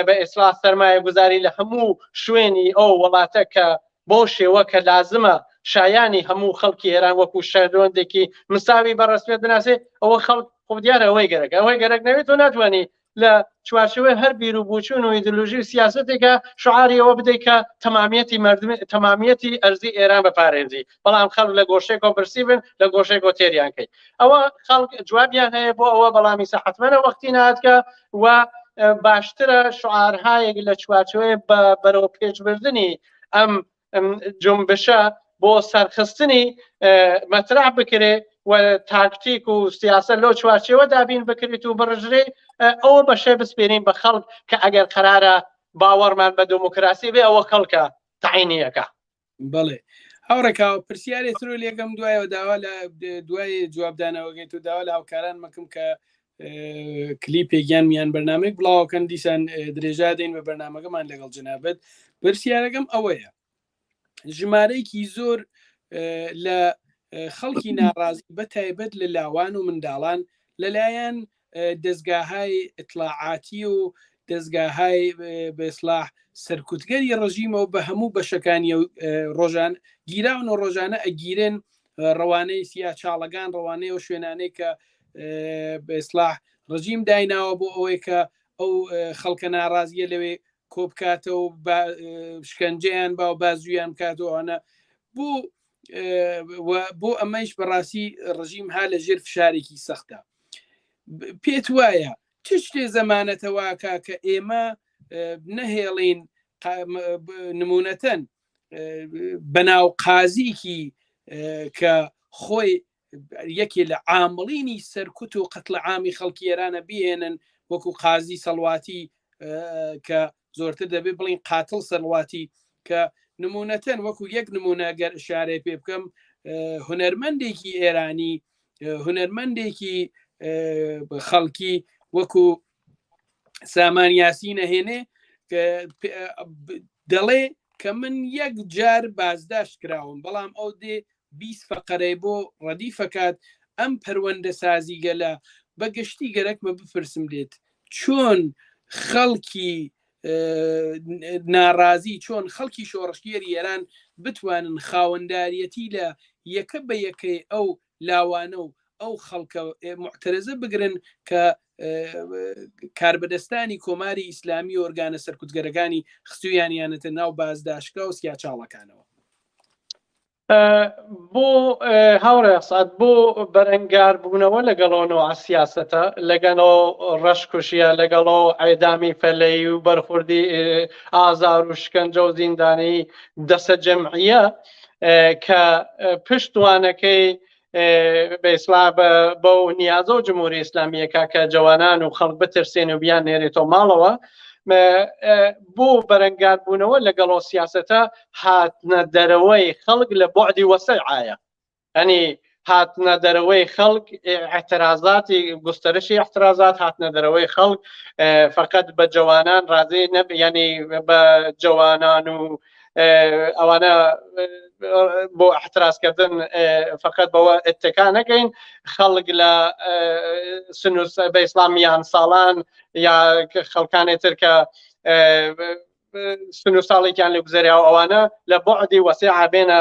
بە ئیسلاح سەرمایە گوزاری لە هەموو شوێنی ئەو وڵاتە کە بۆ شێوە کە لازمە شایانی هەموو خەڵکی ئێران وەکو شەهرۆندێکی مساوی بەڕسمیت بناسێ ئەوە خەڵک خۆ دیارە ئەوەی گەرەکە ئەوەی گەرەک نەوێت و ناتوانانی لە چوارچێوەی هەر بیر و بوچون و ئیدئۆلۆژی و سیاسەتێکە شعاری ئەوە بدەیت کە تەمامیەتی ئەرزی ئێران بەپارێزی بەڵام خەڵک لە گۆشێکەوە برسی بن لە گۆشێکەوە تێریان کەیت ئەوە خەڵک جوابیان هەیە بۆ ئەوە بەڵامی سەحەتمەنە وەختی نهاتکە و باشترە شعارهایەک لە چوارچێوەی بەرەو پێشبردننی ئەم جنبشە بۆ سەرخستنی مەترح بکرێ و تاکتیک و سیاست لەو چوارچێوە دابین بکرێت و بڕژرێ ئەوە بەشێ بسپێرین بە خەڵک کە ئەگەر قەرارە باوەڕمان بە دموکراسی بێ ئەوە خەڵکە تعینیەکە. بەڵێ هاوڕێکا پرسیارێتر و لێگەم دوایەوە داوا لە دوای جوابدانەوەگەیت و داوا لە هاوکاران مەکەم کە کلیپێکیان میان بەرنامەیەک بڵاوکەن دیسان درێژا دەین بە بەرنامەکەمان لەگەڵ جنابەت. پرسیارەکەم ئەوەیە ژمارەیەکی زۆر لە خەڵکی ناڕازی بە تایبەت لە لاوان و منداڵان لەلایەن دەستگاهای ئیطلاعاتی و دەستگاهای بە ئیسلاح سەرکوتگەری ڕژیمەوە بە هەموو بەشەکانی ڕۆژان گیراون و ڕۆژانە ئەگیرن ڕەوانەی سیا چاڵەکان ڕەوانەی و شوێنانەی کە بە ئیسلاح ڕژیم دایناوە بۆ ئەوەی کە ئەو خەڵکە ناڕازیە لەوێ کۆبکاتە و شکەنجەیان با و بازویان کاتەوەوانە بوو بۆ ئەمەش بەڕاستی ڕژیم ها لە ژێر فشارێکی سەختە. پێت وایە چ شتێ زەمانەتەواکە کە ئێمە نەهێڵین نمونەتەن بەناو قازیکی کە خۆی یەکێ لە عامڵینی سەرکوت و قەتڵە عامی خەڵکی ئێرانە بهێنن وەکو قازی سەڵواتی کە زۆرتر دەبێ بڵین قاتڵ سەڵواتی کە نمونەتەن وەکو یەک نمونە گەر شارێ پێ بکەم هونەرمەندێکی ئێرانی هونەرمەندێکی خەڵکی وەکو سامان یاسین نەهێنێ دەڵێ کە من یەک جار بازداشت کراوم بەڵام ئەو دێ 20 فەقەرەی بۆ ڕەدیفەکات ئەم پەروەندە سازیگەلە بەگشتی گەرەکمە بپرسم لێت چۆن خەڵکی ناڕازی چۆن خەڵکی شۆڕشگێری ئێران بتوانن خاوەنداریەتی لە یەکە بە یەکەی ئەو لاوانە و ئەو خەڵکە معتەرزە بگرن کە کاربەدەستانی کۆماری ئیسلامی و ئۆرگانە سەرکوتگەرەکانی خستویانیانەتە ناو بازداشتگا و سیا چاڵەکانەوە. بۆ هاوڕێ سعد بۆ بەرەنگار بوونەوە لەگەڵەوە سیاسەتە لەگەڵەوە ڕەشکوشیە لەگەڵەوە ئەیدامی فەلەی و بەرخوردی ئازار و شکنجە و زیندانی دەسە جەمعیە کە پشتوانەکەی بەئیسلا بەو نیازە و جمهوری ئیسلامیەکە کە جوانان و خەڵک بترسێن و بیان نێرێتەوە ماڵەوە بۆ بەرەنگار بوونەوە لەگەڵەوە سیاسەتە هاتنە دەرەوەی خەڵک لە بۆعدی وەسەعایە ینی هاتنە دەرەوەی خەڵک اعترازاتی گسترشی احترازات هاتنە دەرەوەی خەڵک فقط بە جوانان ڕازی نەب ینی بە جوانان و ئەوانە بۆ احترازکردن فقط بەوە اتکا نەکەین خەڵک لە سنووس بە ئیسلامیان ساڵان یا خەڵکانێک تر کە سنوو ساڵێکیان لە گوزەریا و ئەوانە لە بۆعدی وەسیع بێنە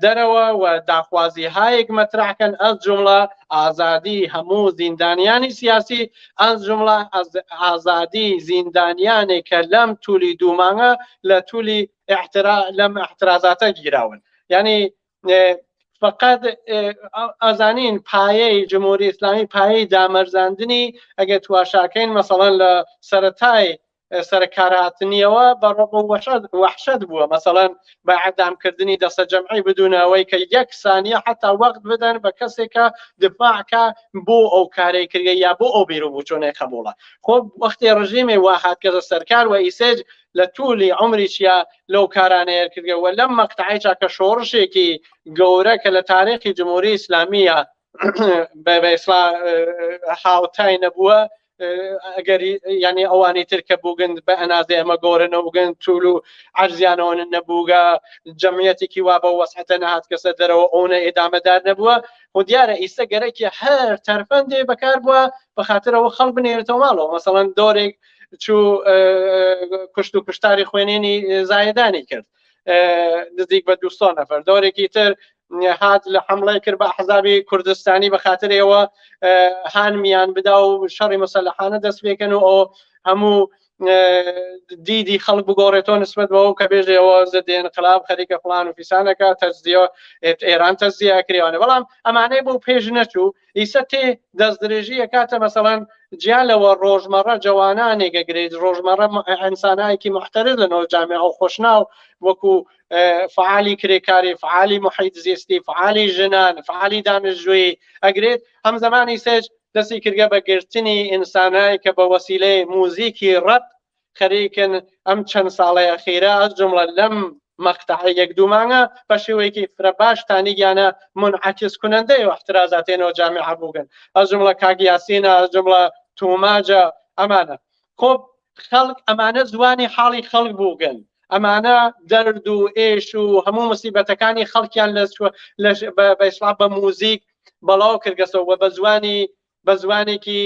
دەرەوە و داخوازی هایەک مەترحکەن ئەس جملە ئازادی هەموو زیندانیانی سیاسی ئەس جملە ئازادی زیندانیانێک کە لەم تولی دوومانگە لە تولی لەم احترازاتە گیراون ینی فقط ئەزانین پایەی جمهوری ئیسلامی پایەی دامەرزاندنی ئەگەر تواشاکەین مەسەڵەن لە سەرەتای سەرکارهاتنیەوە بەڕۆق و وەحشەت بووە مەسەڵەن بە ئەعدامکردنی دەسە جەمعی بدونەوەی کە یەک سانیە حتا وەقت بدەن بە کەسێکە دفاعکە بۆ ئەو کارەی کردە یا بۆ ئەو بیرروبووچۆنێک قبوڵە خۆ وەختی ڕژیمی واهات کە سەرکار و ئیسێج لە تولی عمریشیا لەو کارانەیە کردەوە لەم مەقتعیچا کە شۆڕشێکی گەورە کە لە تاریخی جمهوری ئیسلامیە بە ئیسلا هاوتای نەبووە ئەگەر ینی ئەوانی ترکە بووگن بە ئەنازێ ئەمە گۆرنەوەگەن توول و عەرزیانەوە نەبووگە جەمعیەتێکی وا بە وەسعەتە نەهات کەسە دەرەوە ئەوە ئێدامەدار نەبووە و دیارە ئیستا گەرەکی هەر تەرفەندێ بەکار بووە بە خاطرەوە خەڵک بنێرێتەوە ماڵەوە مەسەڵەن دۆرێک چوو کوشت و کوشتاری خوێنێنی زایدانی کرد نزیک بە 200 نەفەر دۆرێکی تر هات لە حملەی کرد بە ئەحزابی کوردستانی بە خاطرەوە هانمیان بدا و شەڕی مەسەلەحانە دەست پێکەن و ئەو هەموو دیدی خەڵک بگۆڕێتەوە نسبەت بەوە کە بێژێەوە زەدێ انقلاب خەریکە فڵان و فیسانەکە تەجزیە ئێران تەجزیە کردوانە بەڵام ئەمانەی بۆ پێش نەچوو ئیسە تێ دەست درێژی کاتە مەسەڵەن جیالەوە ڕۆژمەڕە جوانانێک گرێت ڕۆژمەڕە ئینسانایەکی محتەرز لەنەوە جامعە و خۆشناو وەکو فعالی کرێکاری فعالی محیط زیستی فعالی ژنان فعالی دانیشتووی ئەگرێت هەم زمانی سێج دەستی کردگە بە گرتنی ئینسانایی کە بە وەسیلەی موزیکی ڕەت خەریکن ئەم چەند ساڵەیە خێرا ئەس جملە لەم مەقتەعە یەک دوومانگە بە شێوەیەکی فرە باش تانیگیانە منعکس کنەندەی و احترازاتێنەوە جامعە بووگن ئەس جملە کاک یاسینە ئەس جملە توماجە ئەمانە خۆ خەڵک ئەمانە زوانی حاڵی خەڵک بووگن ئەمانە دەرد و ئێش و هەموو مصیبەتەکانی خەڵکیان بە ئیسلام بە موزیک بەڵاو کردگەسەوە بە زوانێکی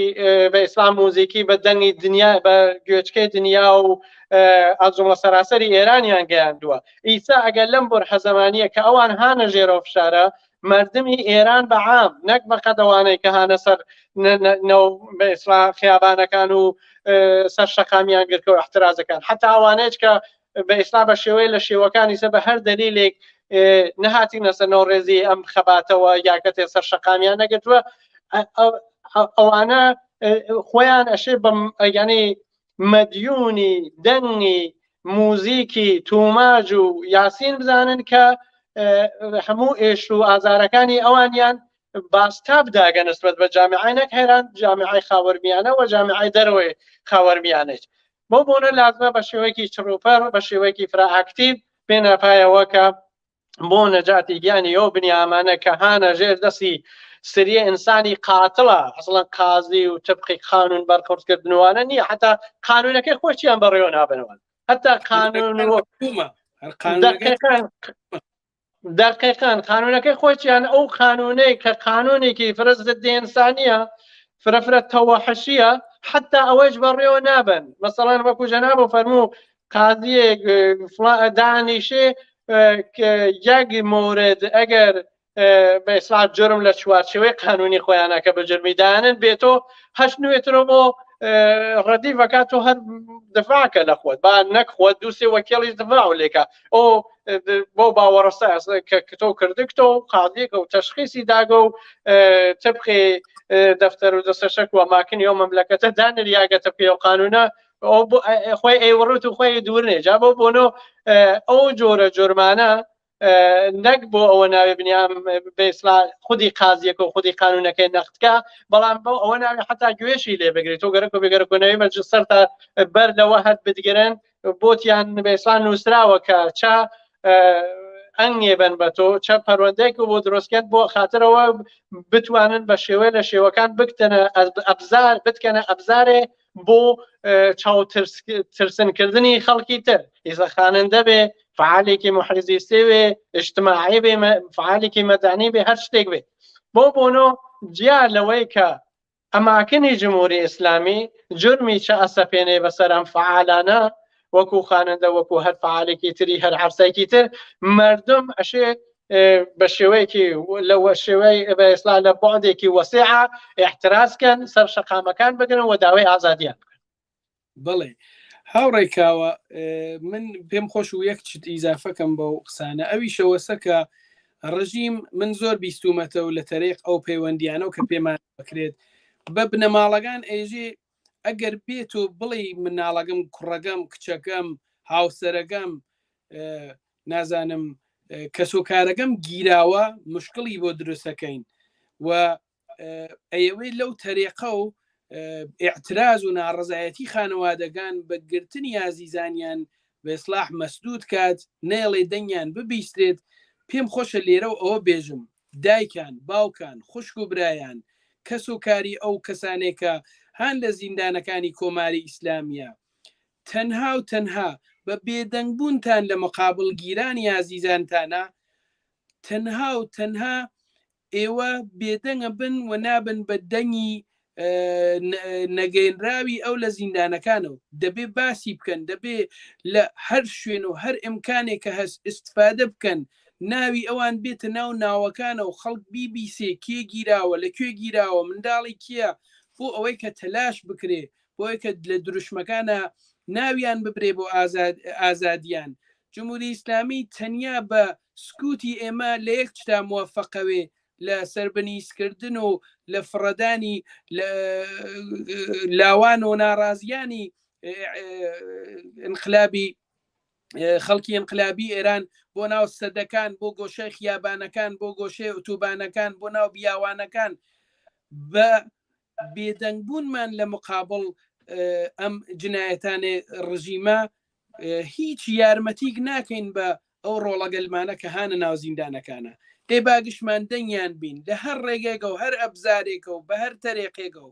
بە ئیسلام موزیکی بە دەنگی دنیا بە گوێچکەی دنیا و ئەزومە سەراسەری ئێرانیان گەیاندووە ئیسا ئەگەر لەم بۆر حەزەمانیە کە ئەوان هانە ژێرە فشارە مردمی ئێران بە عام نەک بە قەدەوانەی کە هانە سەر بە ئیسلام خیابانەکان و سەر شەقامیان گرکە و احترازەکان حتا ئەوانەیە کە بە ئیسلام بە شێوەیە لە شێوەکانی سە بە هەر دەلیلێک نەهاتینە سەرنەوە ڕێزی ئەم خەباتەوە یاکەتێ سەر شەقامیان نەگرتووە ئەوانە خۆیان ئەشێ بەم ینی مەدیونی دەنگی موزیکی توماج و یاسین بزانن کە هەموو ئێش و ئازارەکانی ئەوانیان باستاب داگە نسبەت بە جامیعای نەک هێران جامیعای خاوەرمیانە و جامیعای دەرەوەی خاوەرمیانێت بۆ بۆنە لازمە بە شێوەیەکی چڕوپەر بە شێوەیەکی فراعاکتیو پێناپایەوە کە بۆ نەجاتی گیانی ئەو بنیامانە کە هانە ژێر دەستی سریە ئینسانی قاتڵە ئەسڵەن قازی و تبقی قانون بەرخوردکردنوانە نییە حتا قانونەکەی خۆچیان بەڕێوە نابنەوە حتا قانون دقیقاً قانونەکەی خۆچیان ئەو قانونەی کە قانونێکی فرز ضد ئینسانیە فرەفرە تەوەحشیە حتا ئەوەش بەڕێوە نابن مەسەڵەن وەکو جەناب و فەرموو قازیەک دانیشێ یەک مورد ئەگەر بە ئیسلاح جرم لە چوارچێوەی قانونی خۆیانە کە بە جرمیدانن بێتۆ هەشت نوێترەوە بۆ ڕەدیڤەکە تۆ هەر دفاعکە لە خۆت با نەکخۆت دووسێ وەکێڵی دفاع لێکە ئەو بۆ باوەڕستا کە تۆ کردکتۆ قازیەکە و تەشخیصی داگە و تبقی دەفتەر و دەستەشەک و ئەماکنی ئەو مەملەکەتە دانریاگەتە پێ و قانونە خۆی ئەیوەڕوت و خۆی دوورنێ جا بۆ بۆنۆ ئەو جۆرە جرمانە نەک بۆ ئەوە ناوێ بنیام بێسلا خودی قازیەکە و خودی قانونەکەی نەختکە بەڵام بۆ ئەوە ناوێ حتا گوێشی لێ بگرێت تۆ گەرەکە بێگەرەکۆنەوەی مەجلس سەر تا بەر لەوە هەت بگرن بۆتیان بێسلا نووسراوە کە چا ئەنگێ بن بە تۆ چە پەروەندەیەک بۆ دروستکرد بۆ خاطرەوە بتوانن بە شێوەیە لە شێوەکان بتکەنە ئەبزارێ بۆ چاوترسنکردنی خەڵکی تر ئیزەخانەندە بێ فعالێکی محرزی سێوێ اجتماعی بێ فعالێکی مەدانی بێ هەر شتێک بێ بۆ بۆنۆ جیا لەوەی کە ئەماکنی جمهوری ئیسلامی جرمی چە ئەسەپێنێ بەسەر ئەم فعالانە وەکو خانەندە وەکو هەر فعالێکی تری هەر عەرسایکی تر مردم ئەشێ بە شێوەیەکی لەوە شێوەی بە ئیسلا لە بۆعدێکی وەسیعە احترازکەن سەر شەقامەکان بگرن و داوای ئازادیان بکەن بڵێ هاوڕێکاوە من پێم خۆش و یەک چت ئیزافەکەم بەو قسانە ئەوی شەوەسەکە ڕژیم من زۆر بیستومەتە و لە تەرێق ئەو پەیوەندیانە و کە پێمان بکرێت بە بنەماڵەکان ئێژێ ئەگەر بێت و بڵێ مناڵەکەم کوڕەکەم کچەکەم هاوسەرەکەم نازانم کەسۆکارەکەم گیراوە مشکڵی بۆ دروستەکەین و ئەیەوەی لەو تەرێقە و ئیعتراز و ناڕزایەتی خانەوادەکان بەگرتنی ئازیزانیان بە ئیسلاح مەسدود کات نێڵێ دەنگیان ببیسترێت پێم خۆشە لێرە و ئەوە بێژم دایکان باوکان خوشک و برایان کەسۆکاری ئەو کەسانێکە هەن لە زیندانەکانی کۆماری ئیسلامیە تەنها و تەنها بە بێدەنگبوونتان لە مقابل گیرانی ئازیزانتانە تەنها و تەنها ئێوە بێدەنگە بن و نابن بە دەنگی نەگەینراوی ئەو لە زیندانەکانەوە دەبێ باسی بکەن دەبێ لە هەر شوێن و هەر ئیمکانێک کە هەست ئیستفادە بکەن ناوی ئەوان بێتە ناو ناوەکانە و خەڵک بیبیسێ کێ گیراوە لەکوێ گیراوە منداڵی کیە بۆ ئەوەی کە تەلاش بکرێ بۆی کە لە دروشمەکانە ناویان ببرێ بۆ ئازادیان جمهوری ئیسلامی تەنیا بە سکوتی ئێمە لە یەک شتا موفقەوێ لە سەربەنیزکردن و لە فڕەدانی لاوان و ناڕازیانی انقلابی خەڵکی انقلابی ئێران بۆ ناو سەدەکان بۆ گۆشەی خیابانەکان بۆ گۆشەی ئۆتۆبانەکان بۆ ناو بیاوانەکان بە بێدەنگبوونمان لە مقابل ئەم جنایەتانێ ڕژیمە هیچ یارمەتیک ناکەین بە ئەو ڕۆڵەگەلمانە کە هانە ناو زیندانەکانە ئێ باگشمان دەنگیان بین لە هەر ڕێگێکە و هەر ئەبزارێکە و بە هەر تەرێقێکە و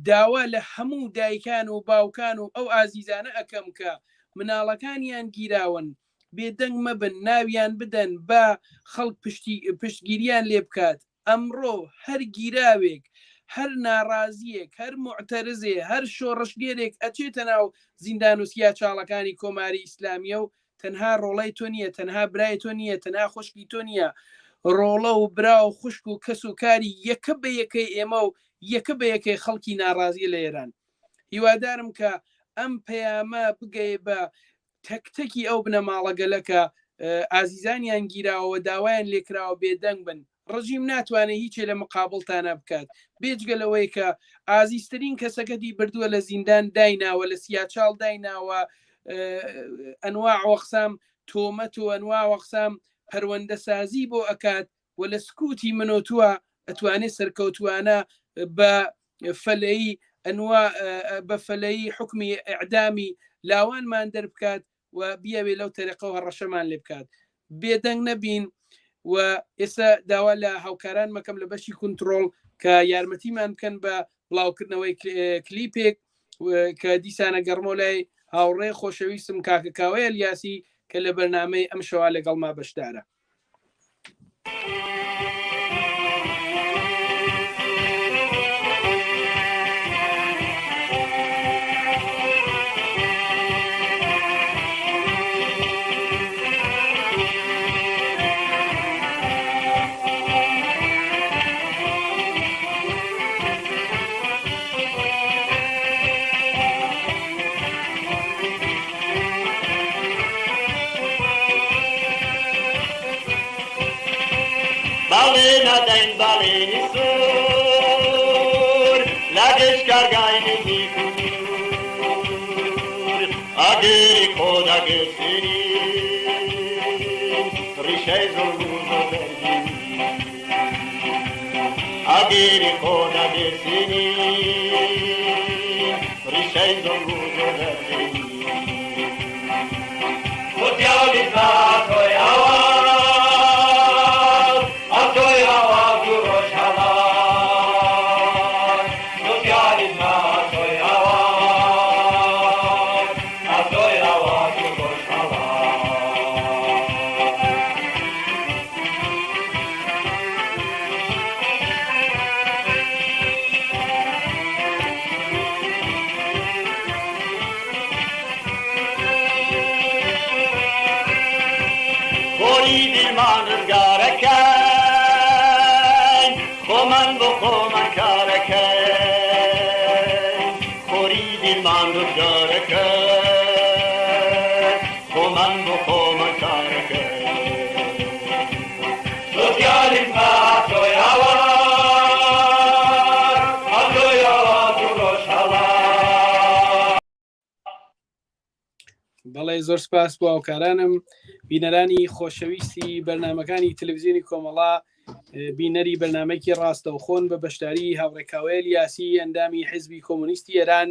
داوا لە هەموو دایکان و باوکان و ئەو ئازیزانە ئەەکەم کە مناڵەکانیان گیراون بێدەنگ مەبن ناویان بدەن بە خەڵک پشتگیریان لێ بکات ئەمڕۆ هەر گیراوێک هەر ناڕازیەک هەر معتەرزێ هەر شۆڕشگێرێک ئەچێتە ناو زیندان و سیا چاڵەکانی کۆماری ئیسلامیە و تەنها ڕۆڵای تۆ نییە تەنها برای تۆ نییە تەنها خوشکی تۆ نییە ڕۆڵە و برا و خوشک و کەس و کاری یەکە بە یەکەی ئێمە و یەکە بە یەکەی خەڵکی ناڕازی لە ئێران هیوادارم کە ئەم پەیامە بگەی بە تەکتەکی ئەو بنەماڵەگەلەکە ئازیزانیان گیراوە داوایان لێکراوە بێدەنگ بن ڕژیم ناتوانێت هیچێ لە مقابڵتانە بکات بێجگەلەوەی کە ئازیزترین کەسەکەتی بردووە لە زیندان دایناوە لە سیاچاڵ دایناوە ئەنواع وەقسام تۆمەت و ئەنواع وەقسام پەروەندە سازی بۆ ئەکات و لە سکوتی منۆتووە ئەتوانێت سەرکەوتوانە بە فەلەیی ئەنواع بە فەلەیی حکمی ئەعدامی لاوانمان دەربکات و بیاوێ لەو تەریقەوە ڕەشەمان لێ بکات بێدەنگ نەبین و ئێستا داوا لە هاوکاران مەکەم لە بەشی کنترۆل کە یارمەتیمان بکەن بە بڵاوکردنەوەی کلیپێک کە دیسانە گەڕمۆ لای هاوڕێ خۆشەویستم کاکەکاوەیە یاسی کە لە بەرنامەی ئەم شەوا لەگەڵما بەشدارە. Balena dain baleni sur Lagesh kargaini nikur Agiri koda gesini Rishai zolguzo berdi Agiri koda gesini Rishai zolguzo berdi Sotiali zato yawa بەڵێ زۆر سپاس بۆ هاوکارانم بینەرانی خۆشەویستی بەرنامەکانی تەلەڤیزیۆنی کۆمەڵا بینەری بەرنامەیەکی ڕاستەوخۆن بە بەشداری هاوڕێکاوەیە یاسی ئەندامی حیزبی کۆمۆنیستی ئێران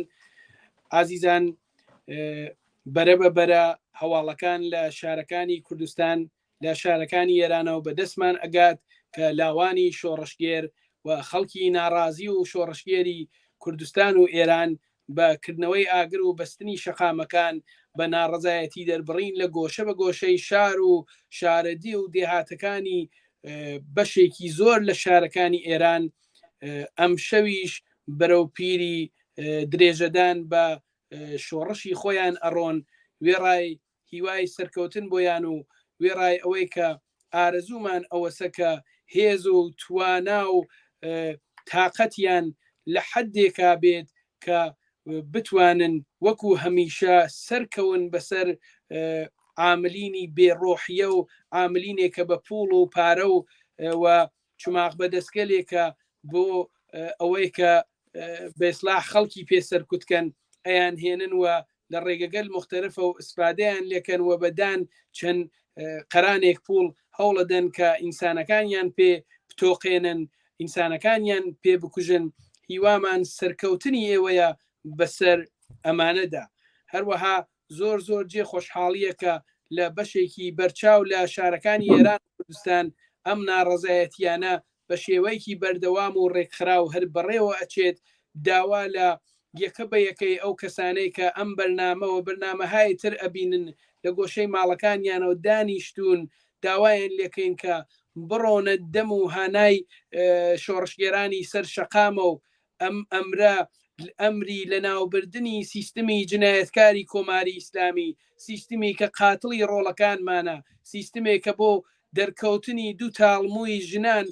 ئازیزان بەرە بە بەرە هەواڵەکان لە شارەکانی کوردستان لە شارەکانی ئێرانەوە بەدەستمان ئەگات کە لاوانی شۆڕشگێر و خەڵکی ناڕازی و شۆڕشگێری کوردستان و ئێران بەکردنەوەی ئاگر و بەستنی شەقامەکان بە ناڕزایەتی دەربڕین لە گۆشە بە گۆشەی شار و شارەدی و دێهاتەکانی بەشێکی زۆر لە شارەکانی ئێران ئەم شەویش بەرەو پیری درێژەدان بە شۆڕشی خۆیان ئەڕۆن وێڕای هیوای سەرکەوتن بۆیان و وێڕای ئەوەی کە ئارەزوومان ئەوەسە کە هێز و توانا و تااقەتیان لە حەدێکا بێت کە بتوانن وەکو هەمیشە سەرکەون بەسەر عاملینی بێڕۆحیە و عاملینێکە بە پوڵ و پارە و چماق بەدەستگەلێکە بۆ ئەوەی کە بێسلاح خەڵکی پێسەرکوتکەن ئەیان هێنن و لە ڕێگەگەل مختلفە و ئسپادەیان لێکەن و بەدان چەند قەرانێک پوڵ هەوڵەدەن کە ئینسانەکانیان پێ بتۆقێنن ئینسانەکانیان پێ بکوژن هیوامان سەرکەوتنی ئێوەیە بەسەر ئەمانەدا هەروەها زۆر زۆر جێ خۆشحاڵیە کە لە بەشێکی بەرچاو لە شارەکانی ئێران کوردستان ئەم ناڕزایەتیانە بە شێوەیەکی بەردەوام و ڕێکخراو هەر بەڕێوە ئەچێت داوا لە یەکە بە یەکەی ئەو کەسانەی کە ئەم بەرنامەوە بەرنامەهای تر ئەبینن لە گۆشەی ماڵەکانیانەوە دانیشتون داوایان لێکەین کە بڕۆنە دەم و هانای شۆڕشگێرانی سەر شەقامە و ئەم ئەمرە ئەمری لە ناوبردنی سیستمی جنایەتکاری کۆماری ئیسلامی سیستمی کە قاتڵی ڕۆڵەکانمانە سیستمێکە بۆ دەرکەوتنی دوو تاڵمووی ژنان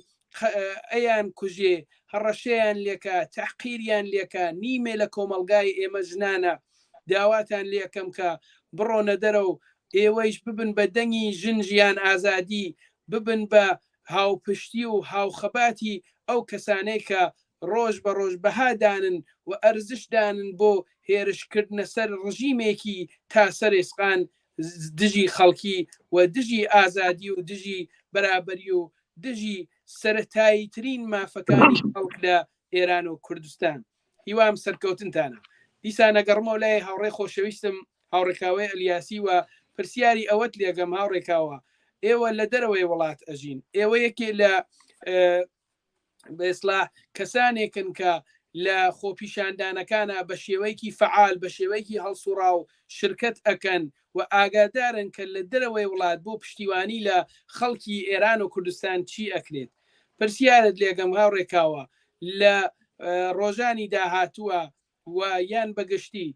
ئەیان کوژێ هەڕەشەیان لێکە تەحقیریان لێکە نیمێ لە کۆمەلگای ئێمە ژنانە داواتان لێکەم کە بڕۆنە دەرە و ئێوەیش ببن بە دەنگی ژنجیان ئازادی، ببن بە هاوپشتی و هاوخەباتی ئەو کەسانەی کە ڕۆژ بە ڕۆژ بەهادانن و ئەرزشدانن بۆ هێرشکردنە سەر ڕژیمێکی تا سەرێسقان دژی خەڵکی و دژی ئازادی و دژی بەرابەری و دژی سەرەتاییترین مافەکانی خەڵک لە ئێران و کوردستان. هیوام سەرکەوتنتانە. دیسان ئەگەڕمەوە لای هاوڕێ خۆشەویستم هاوڕێکاوی ئەلیاسی و پرسیاری ئەوەت لێگەم هاوڕێکاوە، ئێوە لە دەرەوەی وڵات ئەژین، ئێوە یەکێ لە بەئیسلاح کەسانێکن کە لە خۆپیشاندانەکانە بە شێوەیەکی فعال بە شێوەیەکی هەڵسوڕا و شرکت ئەکەن و ئاگادارن کە لە دەرەوەی وڵات بۆ پشتیوانی لە خەڵکی ئێران و کوردستان چی ئەکرێت. پرسیارت لێگەم هاوڕێکاوە لە ڕۆژانی داهاتووە و یان بەگشتی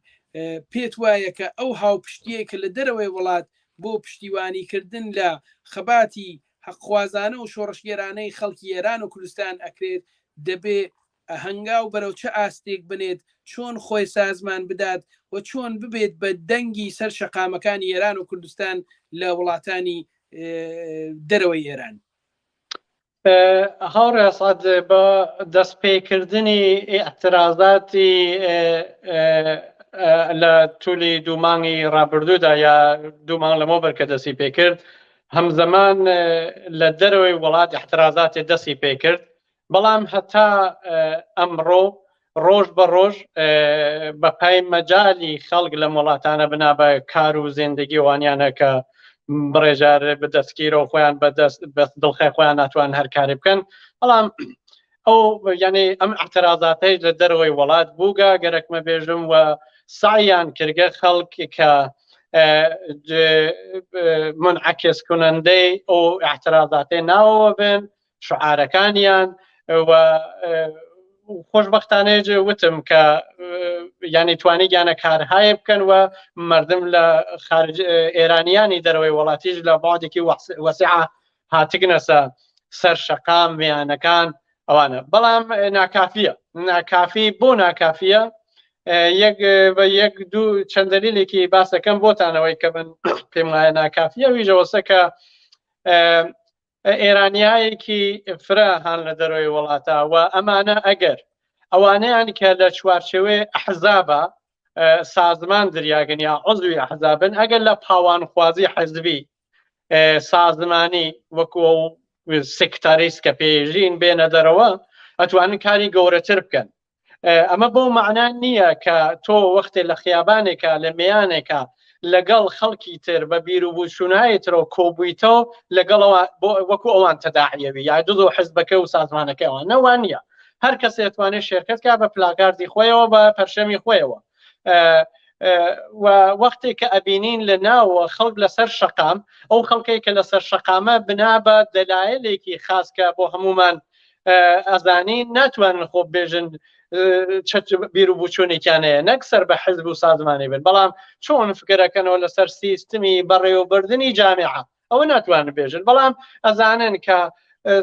پێت وایە کە ئەو هاوپشتیە کە لە دەرەوەی وڵات بۆ پشتیوانیکردن لە خەباتی حەقخوازانە و شۆڕشگێرانەی خەڵکی ئێران و کوردستان ئەکرێت دەبێ هەنگاو بەرەو چه ئاستێک بنێت، چۆن خۆی سازمان بدات و چۆن ببێت بە دەنگی سەر شەقامەکانی ئێران و کوردستان لە وڵاتانی دەرەوەی ئێران. هاوڕێ سعد بە دەستپێکردنی ئەترازاتی لە توولی دوومانگی ڕابردوودا یا دوومان لەمە بەرکە دەستی پێکرد، هەمزەمان لە دەرەوەی وڵات احترازاتی دەستی پێکرد، بەڵام هەتا ئەمڕۆ ڕۆژ بە ڕۆژ بە پای مەجای خەڵک لە وڵاتانە بنا بە کار و زیندگی وانیانە کە بڕێژار بەدەستگیرەوە خۆیان بە دڵخی خۆیان ناتوان هەر کاری بکەن، بەڵام ئەو یعنی ئەم احترازاتەی لە دەرەوەی وڵات بووگە گەرەکمە بێژم و سعیان کردگە خەڵکی کە منعکس کنندەی ئەو احترازاتەی ناوەوە بن شعارەکانیان و خۆشبەختانەیە وتم کە یعنی توانی گیانە کارهایە بکەن و مردم لە خارج ئێرانیانی دەرەوەی وڵاتیش لە بعدێکی وەسیع هاتگنەسە سەر شەقام میانەکان ئەوانە، بەڵام ناکافی بۆ ناکافیە. یەک دوو چەند دەلیلێکی باسەکەم بۆتانەوەی کە من پێم وایە ناکافیە ویژەوەسە کە ئێرانیایەکی فرە هەن لە دەرەوەی وڵاتە و ئەمانە ئەگەر ئەوانەیان کە لە چوارچێوەی ئەحزابە سازمان دریاگەن یا عضوی ئەحزابن ئەگەر لە پاوانخوازی حەزبی سازمانی وەکو سێکتاریست کە پێژین بێنە دەرەوە ئەتوانن کاری گەورەتر بکەن. ئەمە بۆ معنان نییە کە تۆ وەختێ لە خیابانێکە لە میانێکە لەگەڵ خەڵکی تر بە بیر و بووچوونایەتەوە کۆبوویتەوە لەگەڵەوە وەکو ئەوان تەداعیەوی یا دوو حزبەکە و سازمانەکەیەوە نەوان نییە، هەر کەس دەتوانێت شێرکەتکە بە پلاکاردی خۆیەوە بە پەرشەمی خۆیەوە و وەختێک کە ئەبینین لە ناوە خەڵک لەسەر شەقام ئەو خەڵکەی کە لەسەر شەقامە بنا بە دەلایلێکی خاصکە بۆ هەمومان ئەزانین ناتوانن خۆ بێژن بیر و بووچوونێکیانەیە نەک سەر بە حزب و سازمانی بن، بەڵام چۆن فکرەکەنەوە لەسەر سیستمی بەڕێوەبردننی جامعە ئەوە ناتوانن بێژن، بەڵام ئەزانن کە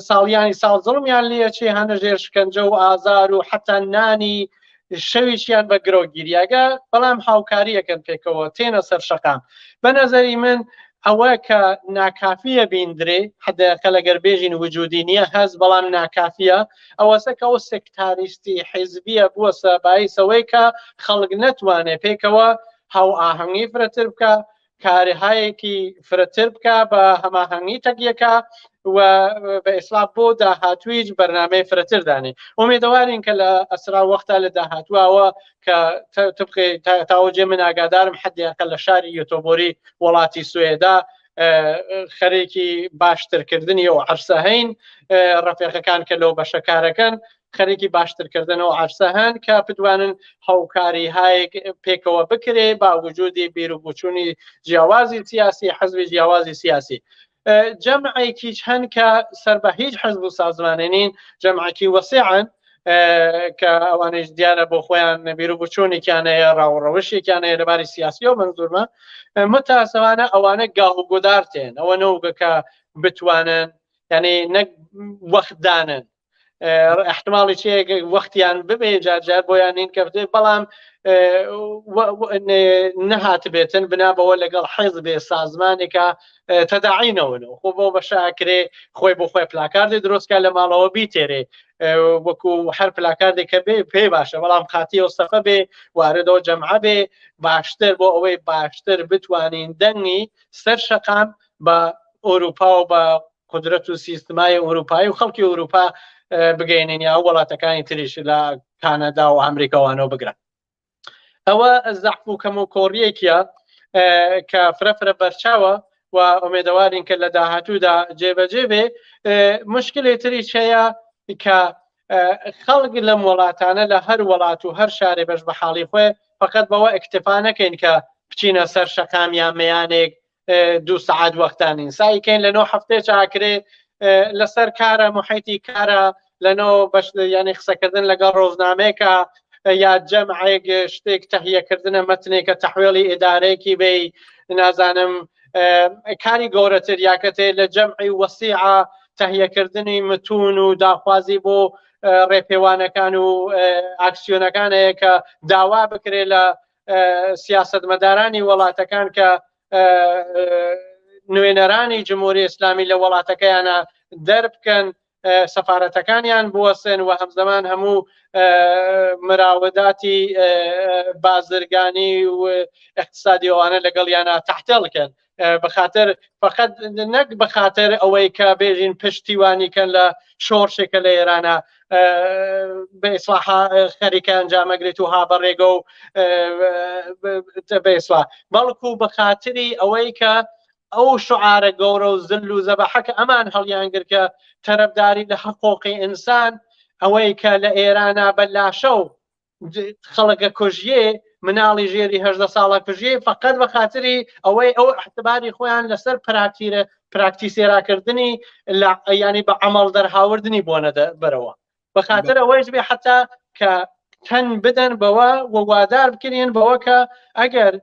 ساڵیانی ساڵ زڵمیان لێ چێ هەنە ژێر شکنجە و ئازار و حتا نانی شەویشیان بە گرۆگیریاگە، بەڵام هاوکاریەکەن پێکەوە تێنە سەر شەقام. بە نەزەری من ئەوە کە ناکافیە بیندرێ حدەکە لەگەر بێژین وجودی نییە هەز، بەڵام ناکافیە ئەوەسە کە ئەو سێکتاریستی حیزبیە بووە سەبایسەوەی کە خەڵک نەتوانێت پێکەوە هاو ئاهەنگی فرەتر بکە، کارهایەکی فرەتر بکە بە هەماهەنگی تەکیەکە و بە ئیسلاح بۆ داهاتوویش بەرنامەی فرەتر دانێ. ئومێدەوارین کە لە ئەسرا وەختە لە داهاتووەوە کە تاوەجێ من ئاگادارم حدێکە لە شاری یۆتۆبۆری وڵاتی سوێدا خەرێکی باشترکردنی و عەرسە هەین، ڕەفیقەکان کە لەو بەشەکارەکەن خەرێکی باشترکردنەوە عەرسە هەن کە بتوانن هاوکاری هایەک پێکەوە بکرێ با وجودی بیر و بووچوونی جیاوازی سیاسی حەزبی جیاوازی سیاسی. جەمعێکیش هەن کە سەر بە هیچ حەزب و سازمانێنین جەمعێکی وەسیعن کە ئەوانش دیارە بۆ خۆیان بیر و بووچوونێکیانەیە ڕاوڕەوشێکیانەیە لەباری سیاسی و منزورمە متاسەوانە ئەوانە گاڵ و گۆدار تێن ئەوە نەوگەکە بتوانن یعنی نەک وەختدانن احتماڵی چێک وەختیان ببێ جارجار بۆیان نین کەفتێ، بەڵام نەهات بێتن بنابەوە لەگەڵ حیزبێ سازمانێکە تەداعینەوەنەوە خۆ بۆ بە شاکرێ خۆی بۆ خۆی پلاکاردی دروستکە لە ماڵەوە بیتێرێ وەکو هەر پلاکاردێکە بێ پێی باشە بەڵام خاتی ئەوسەفە بێ واردەوە جەمعە بێ باشتر بۆ ئەوەی باشتر بتوانین دەنگی سەر شەقام بە ئەوروپا و بە قدرەت و سیستمای ئەوروپایی و خەڵکی ئەوروپا بگەینین یا وڵاتەکانی تریش لە کانەدا و ئەمریکاوانەوە بگرن. ئەوە زەحف و کەم و کۆڕیەکیە کە فرەفرە بەرچاوە و ئومێدەوارین کە لە داهاتوودا جێبەجێ بێ. مشکلێ تریش هەیە کە خەڵک لەم وڵاتانە لە هەر وڵات و هەر شارێ بەش بە حاڵی خۆی فقط بەوە ئەکتفا نەکەین کە بچینە سەر شەقام یان مەیانێک 2 سەعات وەختانین سایکەین لە 9 هەفتەیە چاکرێ لەسەر کارە محیتی کارە لەنەوە بەش یعنی قسەکردن لەگەڵ ڕۆژنامەیەکە یا جەمعێک شتێک تەهیەکردنە مەتنێکە تەحویڵی ئیدارەیەکی بێ نازانم کاری گەورەتر یاکەتێ لە جەمعی وەسیعە تەهیەکردنی متون و داخوازی بۆ ڕێپێوانەکان و ئاکسیۆنەکانەیە کە داوا بکرێت لە سیاسەتمەدارانی وڵاتەکان کە نوێنەرانی جمهوری ئیسلامی لە وڵاتەکەیانە دەربکەن سەفارەتەکانیان بوەسن و هەمزەمان هەموو مراوداتی بازرگانی و اقتصادی ئەوانە لەگەڵیانە تەحتێڵکەن بەخاتر فقط نەک بەخاتر ئەوەی کە بێژین پشتیوانیکەن لە شۆڕشێکە لە ئێرانە بە ئیسلاح خەریکە ئەنجامەگرێت و هابەڕێگە و بە ئیسلاح بەڵکو بەخاتری ئەوەی کە ئەو شعارە گەورە و زل و زەبەحەکە ئەمان هەڵیانگر کە تەرەفداری لە حقوقی ئینسان ئەوەی کە لە ئێرانە بەلاشە و خەڵکە کوژیێ مناڵی ژێری 18 ساڵە کوژیێ فقط بە خاتری ئەوەی ئەو احتباری خۆیان لەسەر پراکتیسێراکردنی ینی بە عەمەڵ دەرهاوردنی بۆنە بەرەوە بە خاتر ئەوەیش بێ حتا کە تەن بدەن بەوە وەوادار بکرێن بەوە کە ئەگەر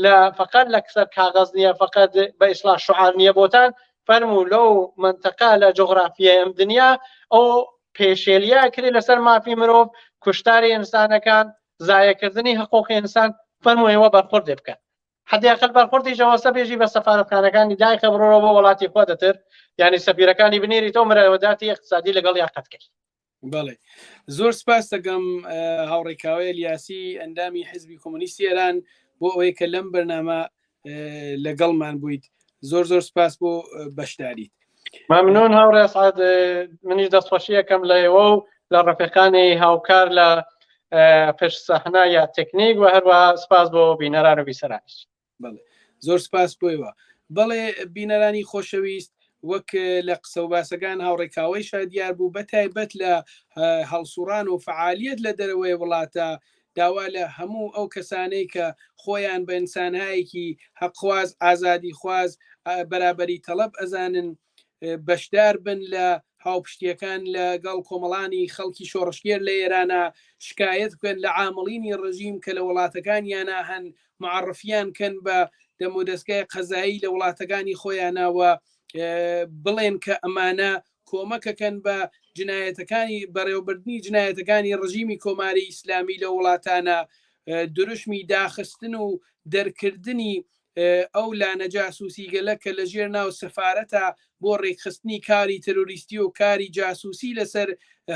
لە فقط لە کسەر کاغەز نییە فقط بە ئیسلاح شعار نییە بۆتان فەرموو لەو منتەقە لە جغرافیای ئەم دنیا ئەو پێشێلیا کرێ لەسەر مافی مرۆڤ کوشتاری ئینسانەکان زایەکردنی حقوقی ئینسان فەرموویەوە بەرخوردێ بکەن حداقل بەرخوردی جەواسە بێژی بە سەفارەتخانەکانی دایخە بڕۆەوە بۆ وڵاتی خۆ دەتر یعنی سەفیرەکانی بنێریتەوە مراوداتی اقتصادی لەگەڵ یاقەت کرد. بەڵێ زۆر سپاس دەگەم هاوڕێکاوی الیاسی ئەندامی حیزبی کۆمۆنیستی ئێران بۆ ئەوەی کە لەم بەرنامە لەگەڵمان بوویت زۆر سپاس بۆ بەشداریت. ممنون هاوڕێ سعد منیش دەستخۆشیەکەم لەوە و لە ڕەفیقانی هاوکار لە پشت سەحنا یا تەکنیک و هەروە سپاس بۆ بینەران و بیسەرانیش. بەڵێ زۆر سپاس بۆیەوە. بەڵێ بینەرانی خۆشەویست وەک لە قسە و باسەکان هاوڕێکاوی شادیار بوو بە تایبەت لە هەڵسوڕان و فعالیت لە دەرەوەی وڵاتە داوا لە هەموو ئەو کەسانەی کە خۆیان بە ئینسانهایەکی حەقخواز ئازادی خواز بەرابەری تەڵەب ئەزانن بەشدار بن لە هاوپشتیەکان لەگەڵ کۆمەڵانی خەڵکی شۆڕشگێر لە ئێرانە شکایەت بکەن لە عامڵینی ڕژیم کە لە وڵاتەکانیانە هەن معرفیان کەن بە دەمودەستگای قەزایی لە وڵاتەکانی خۆیانەوە بڵێن کە ئەمانە کۆمەکەکەن بە جنایەتەکانی بەڕێوەبردننی جنایەتەکانی ڕژیمی کۆماری ئیسلامی لە وڵاتانە دروشمی داخستن و دەرکردنی ئەو لانە جاسووسی گەلە کە لە ژێر ناو سەفارەتە بۆ ڕێکخستنی کاری تەرۆریستی و کاری جاسووسی لەسەر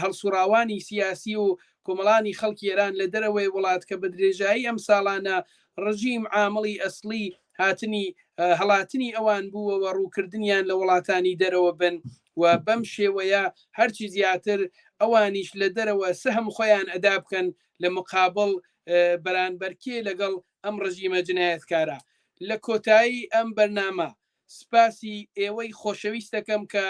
هەڵسوڕاوانی سیاسی و کۆمەڵانی خەڵکی ئێران لە دەرەوەی وڵات کە بە درێژایی ئەم ساڵانە ڕژیم عامڵی ئەسلی هاتنی هەڵاتنی ئەوان بووەوە ڕووکردنیان لە وڵاتانی دەرەوە بن و بەم شێوەیە هەرچی زیاتر ئەوانیش لە دەرەوە سەهم خۆیان ئەدا بکەن لە مقابل بەرانبەرکێ لەگەڵ ئەم ڕژیمە جنایەتکارە. لە کۆتایی ئەم بەرنامە سپاسی ئێوەی خۆشەویست دەکەم کە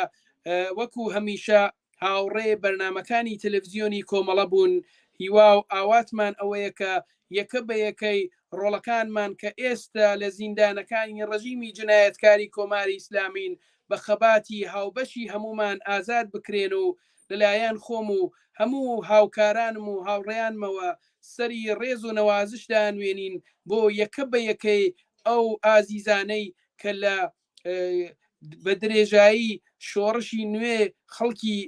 وەکو هەمیشە هاوڕێ بەرنامەکانی تەلەڤیزیۆنی کۆمەڵە بوون. هیوا و ئاواتمان ئەوەیە کە یەکە بە یەکەی ڕۆڵەکانمان کە ئێستا لە زیندانەکانی ڕژیمی جنایەتکاری کۆماری ئیسلامین بە خەباتی هاوبەشی هەمومان ئازاد بکرێن و لەلایەن خۆم و هەموو هاوکارانم و هاوڕێیانمەوە سەری ڕێز و نەوازشدا نوێنین بۆ یەکە بە یەکەی ئەو ئازیزانەی کە لە بە درێژایی شۆڕشی نوێ خەڵکی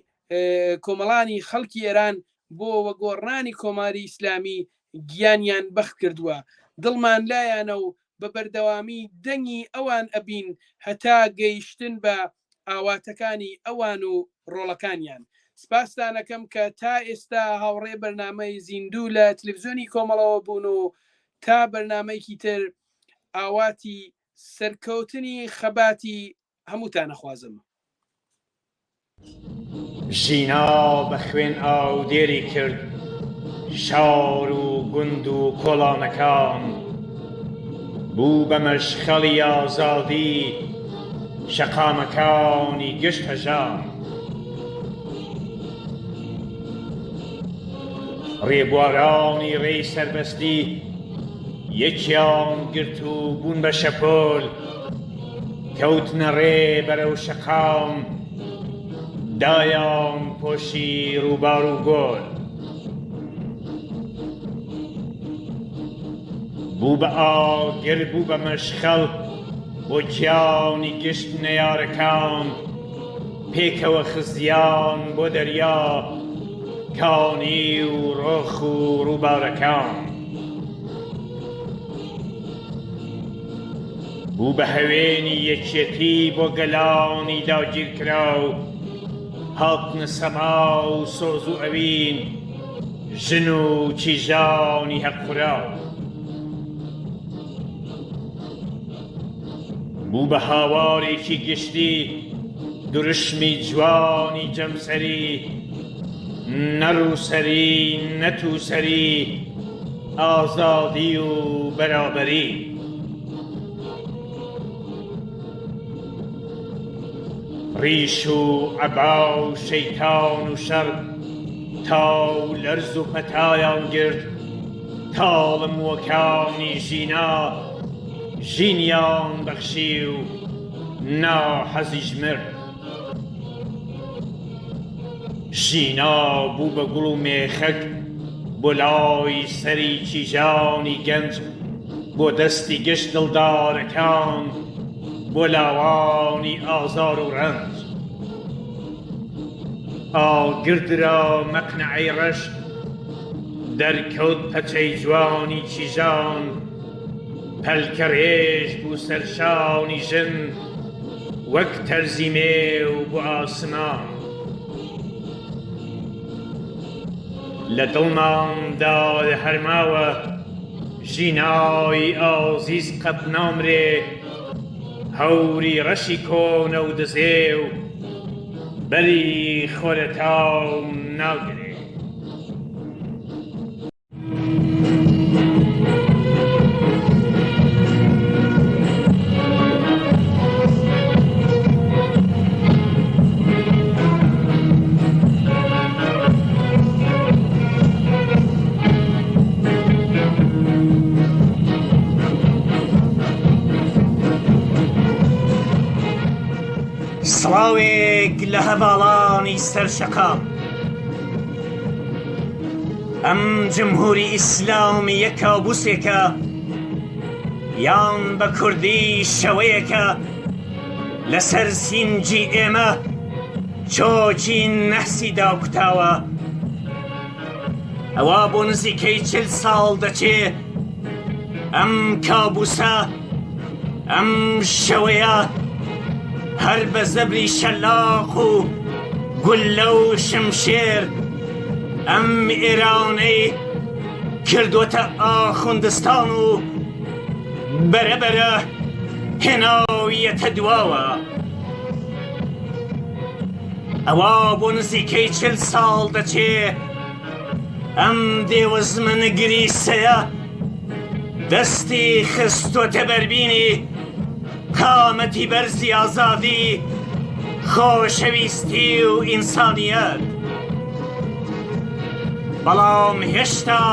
کۆمەڵانی خەڵکی ئێران بۆ وەگۆڕانی کۆماری ئیسلامی گیانیان بەخت کردووە دڵمان لایەنە و بە بەردەوامی دەنگی ئەوان ئەبین هەتا گەیشتن بە ئاواتەکانی ئەوان و ڕۆڵەکانیان. سپاسدانەکەم کە تا ئێستا هاوڕێ بەرنامەی زیندوو لە تلڤیزیۆنی کۆمەڵەوە بوون و تا بەرنامەیەکی تر ئاواتی سەرکەوتنی خەباتی هەمووتان نەخوازم. ژینا بە خوێن ئاو دێری کرد شار و گوند و کۆڵانەکان بوو بە مەشخەڵی ئازادی شەقامەکانی گشت هەژان ڕێبوارانی ڕێی سەربەستی یەکیان گرت و بوون بە شەپۆل کەوتنە ڕێ بەرەو شەقام دایان پۆشی ڕووبار و گۆل بوو بە ئاگر بوو بە مەشخەڵ بۆ کیانی گشت نەیارەکان پێکەوە خزیان بۆ دەریا کانی و ڕۆخ و ڕووبارەکان بوو بە هەوێنی یەکێتی بۆ گەلانی داگیرکرا و هاتنە سەما و سۆز و ئەوین ژن و کیژانی هەقفرا بوو بە هاوارێکی گشتی درشمی جوانی جەمسەری نەڕووسەری نەتووسەری ئازادی و بەرابەری ڕیش و عەبا و شەیتان و شەڕ تاو لەرز و پەتایان گرت تاڵم وەکانی ژینا ژینیان بەخشی و ناحەزی ژمرد ژینا بوو بە گوڵ و مێخەک بۆ لای سەری کیژانی گەنج بۆ دەستی گشت دڵدارەکان بۆ لاوانی ئازار و ڕەنج ئاگردرا مەقنەعەی ڕەش دەرکەوت پەچەی جوانی کیژان پەلکەڕێژ بوو سەرشانی ژن وەک تەرزیمێ و بۆ ئاسمان لە دڵماندا هەرماوە ژینای ئازیز قەت نامرێ هەوری ڕەشی کۆنە و دزێ و بەری خۆرەتاو ناگرێ سڵاوێک لە هەڤاڵانی سەرشەقام ئەم جمهوری ئیسلامی کابوسێکە یان بە کوردی شەوەیەکە لەسەر سینجی ئێمە چۆچی نەحسی داکوتاوە ئەوا بۆ نزیکەی 40 ساڵ دەچێ ئەم کابوسە ئەم شەوەیە هەر بە زەبری شەلاق و گولە و شمشێر ئەم ئێرانەی کردوتە ئاخوندستان و بەرەبەرە هێناویەتە دواوە ئەوا بۆ نزیکەی 40 ساڵ دەچێ ئەم دێوەزمە گریسەیە دەستی خستۆتە بەربینی قامەتی بەرزی ئازادی خۆشەویستی و ئینسانیەت بەڵام هێشتا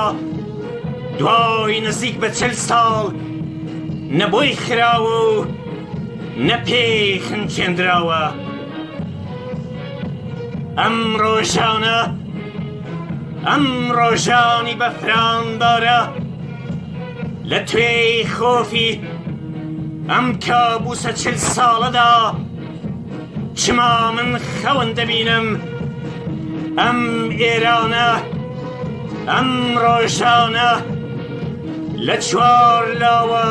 دوای نزیک بە 40 ساڵ نەبۆی خراوە و نەپێی خنچێندراوە ئەم ڕۆژانە ئەم ڕۆژانی بەفرانبارە لە توێی خۆفی ئەم کابوسە 40 ساڵەدا چما من خەون دەبینم ئەم ئێرانە ئەم ڕۆژانە لە چوار لاوە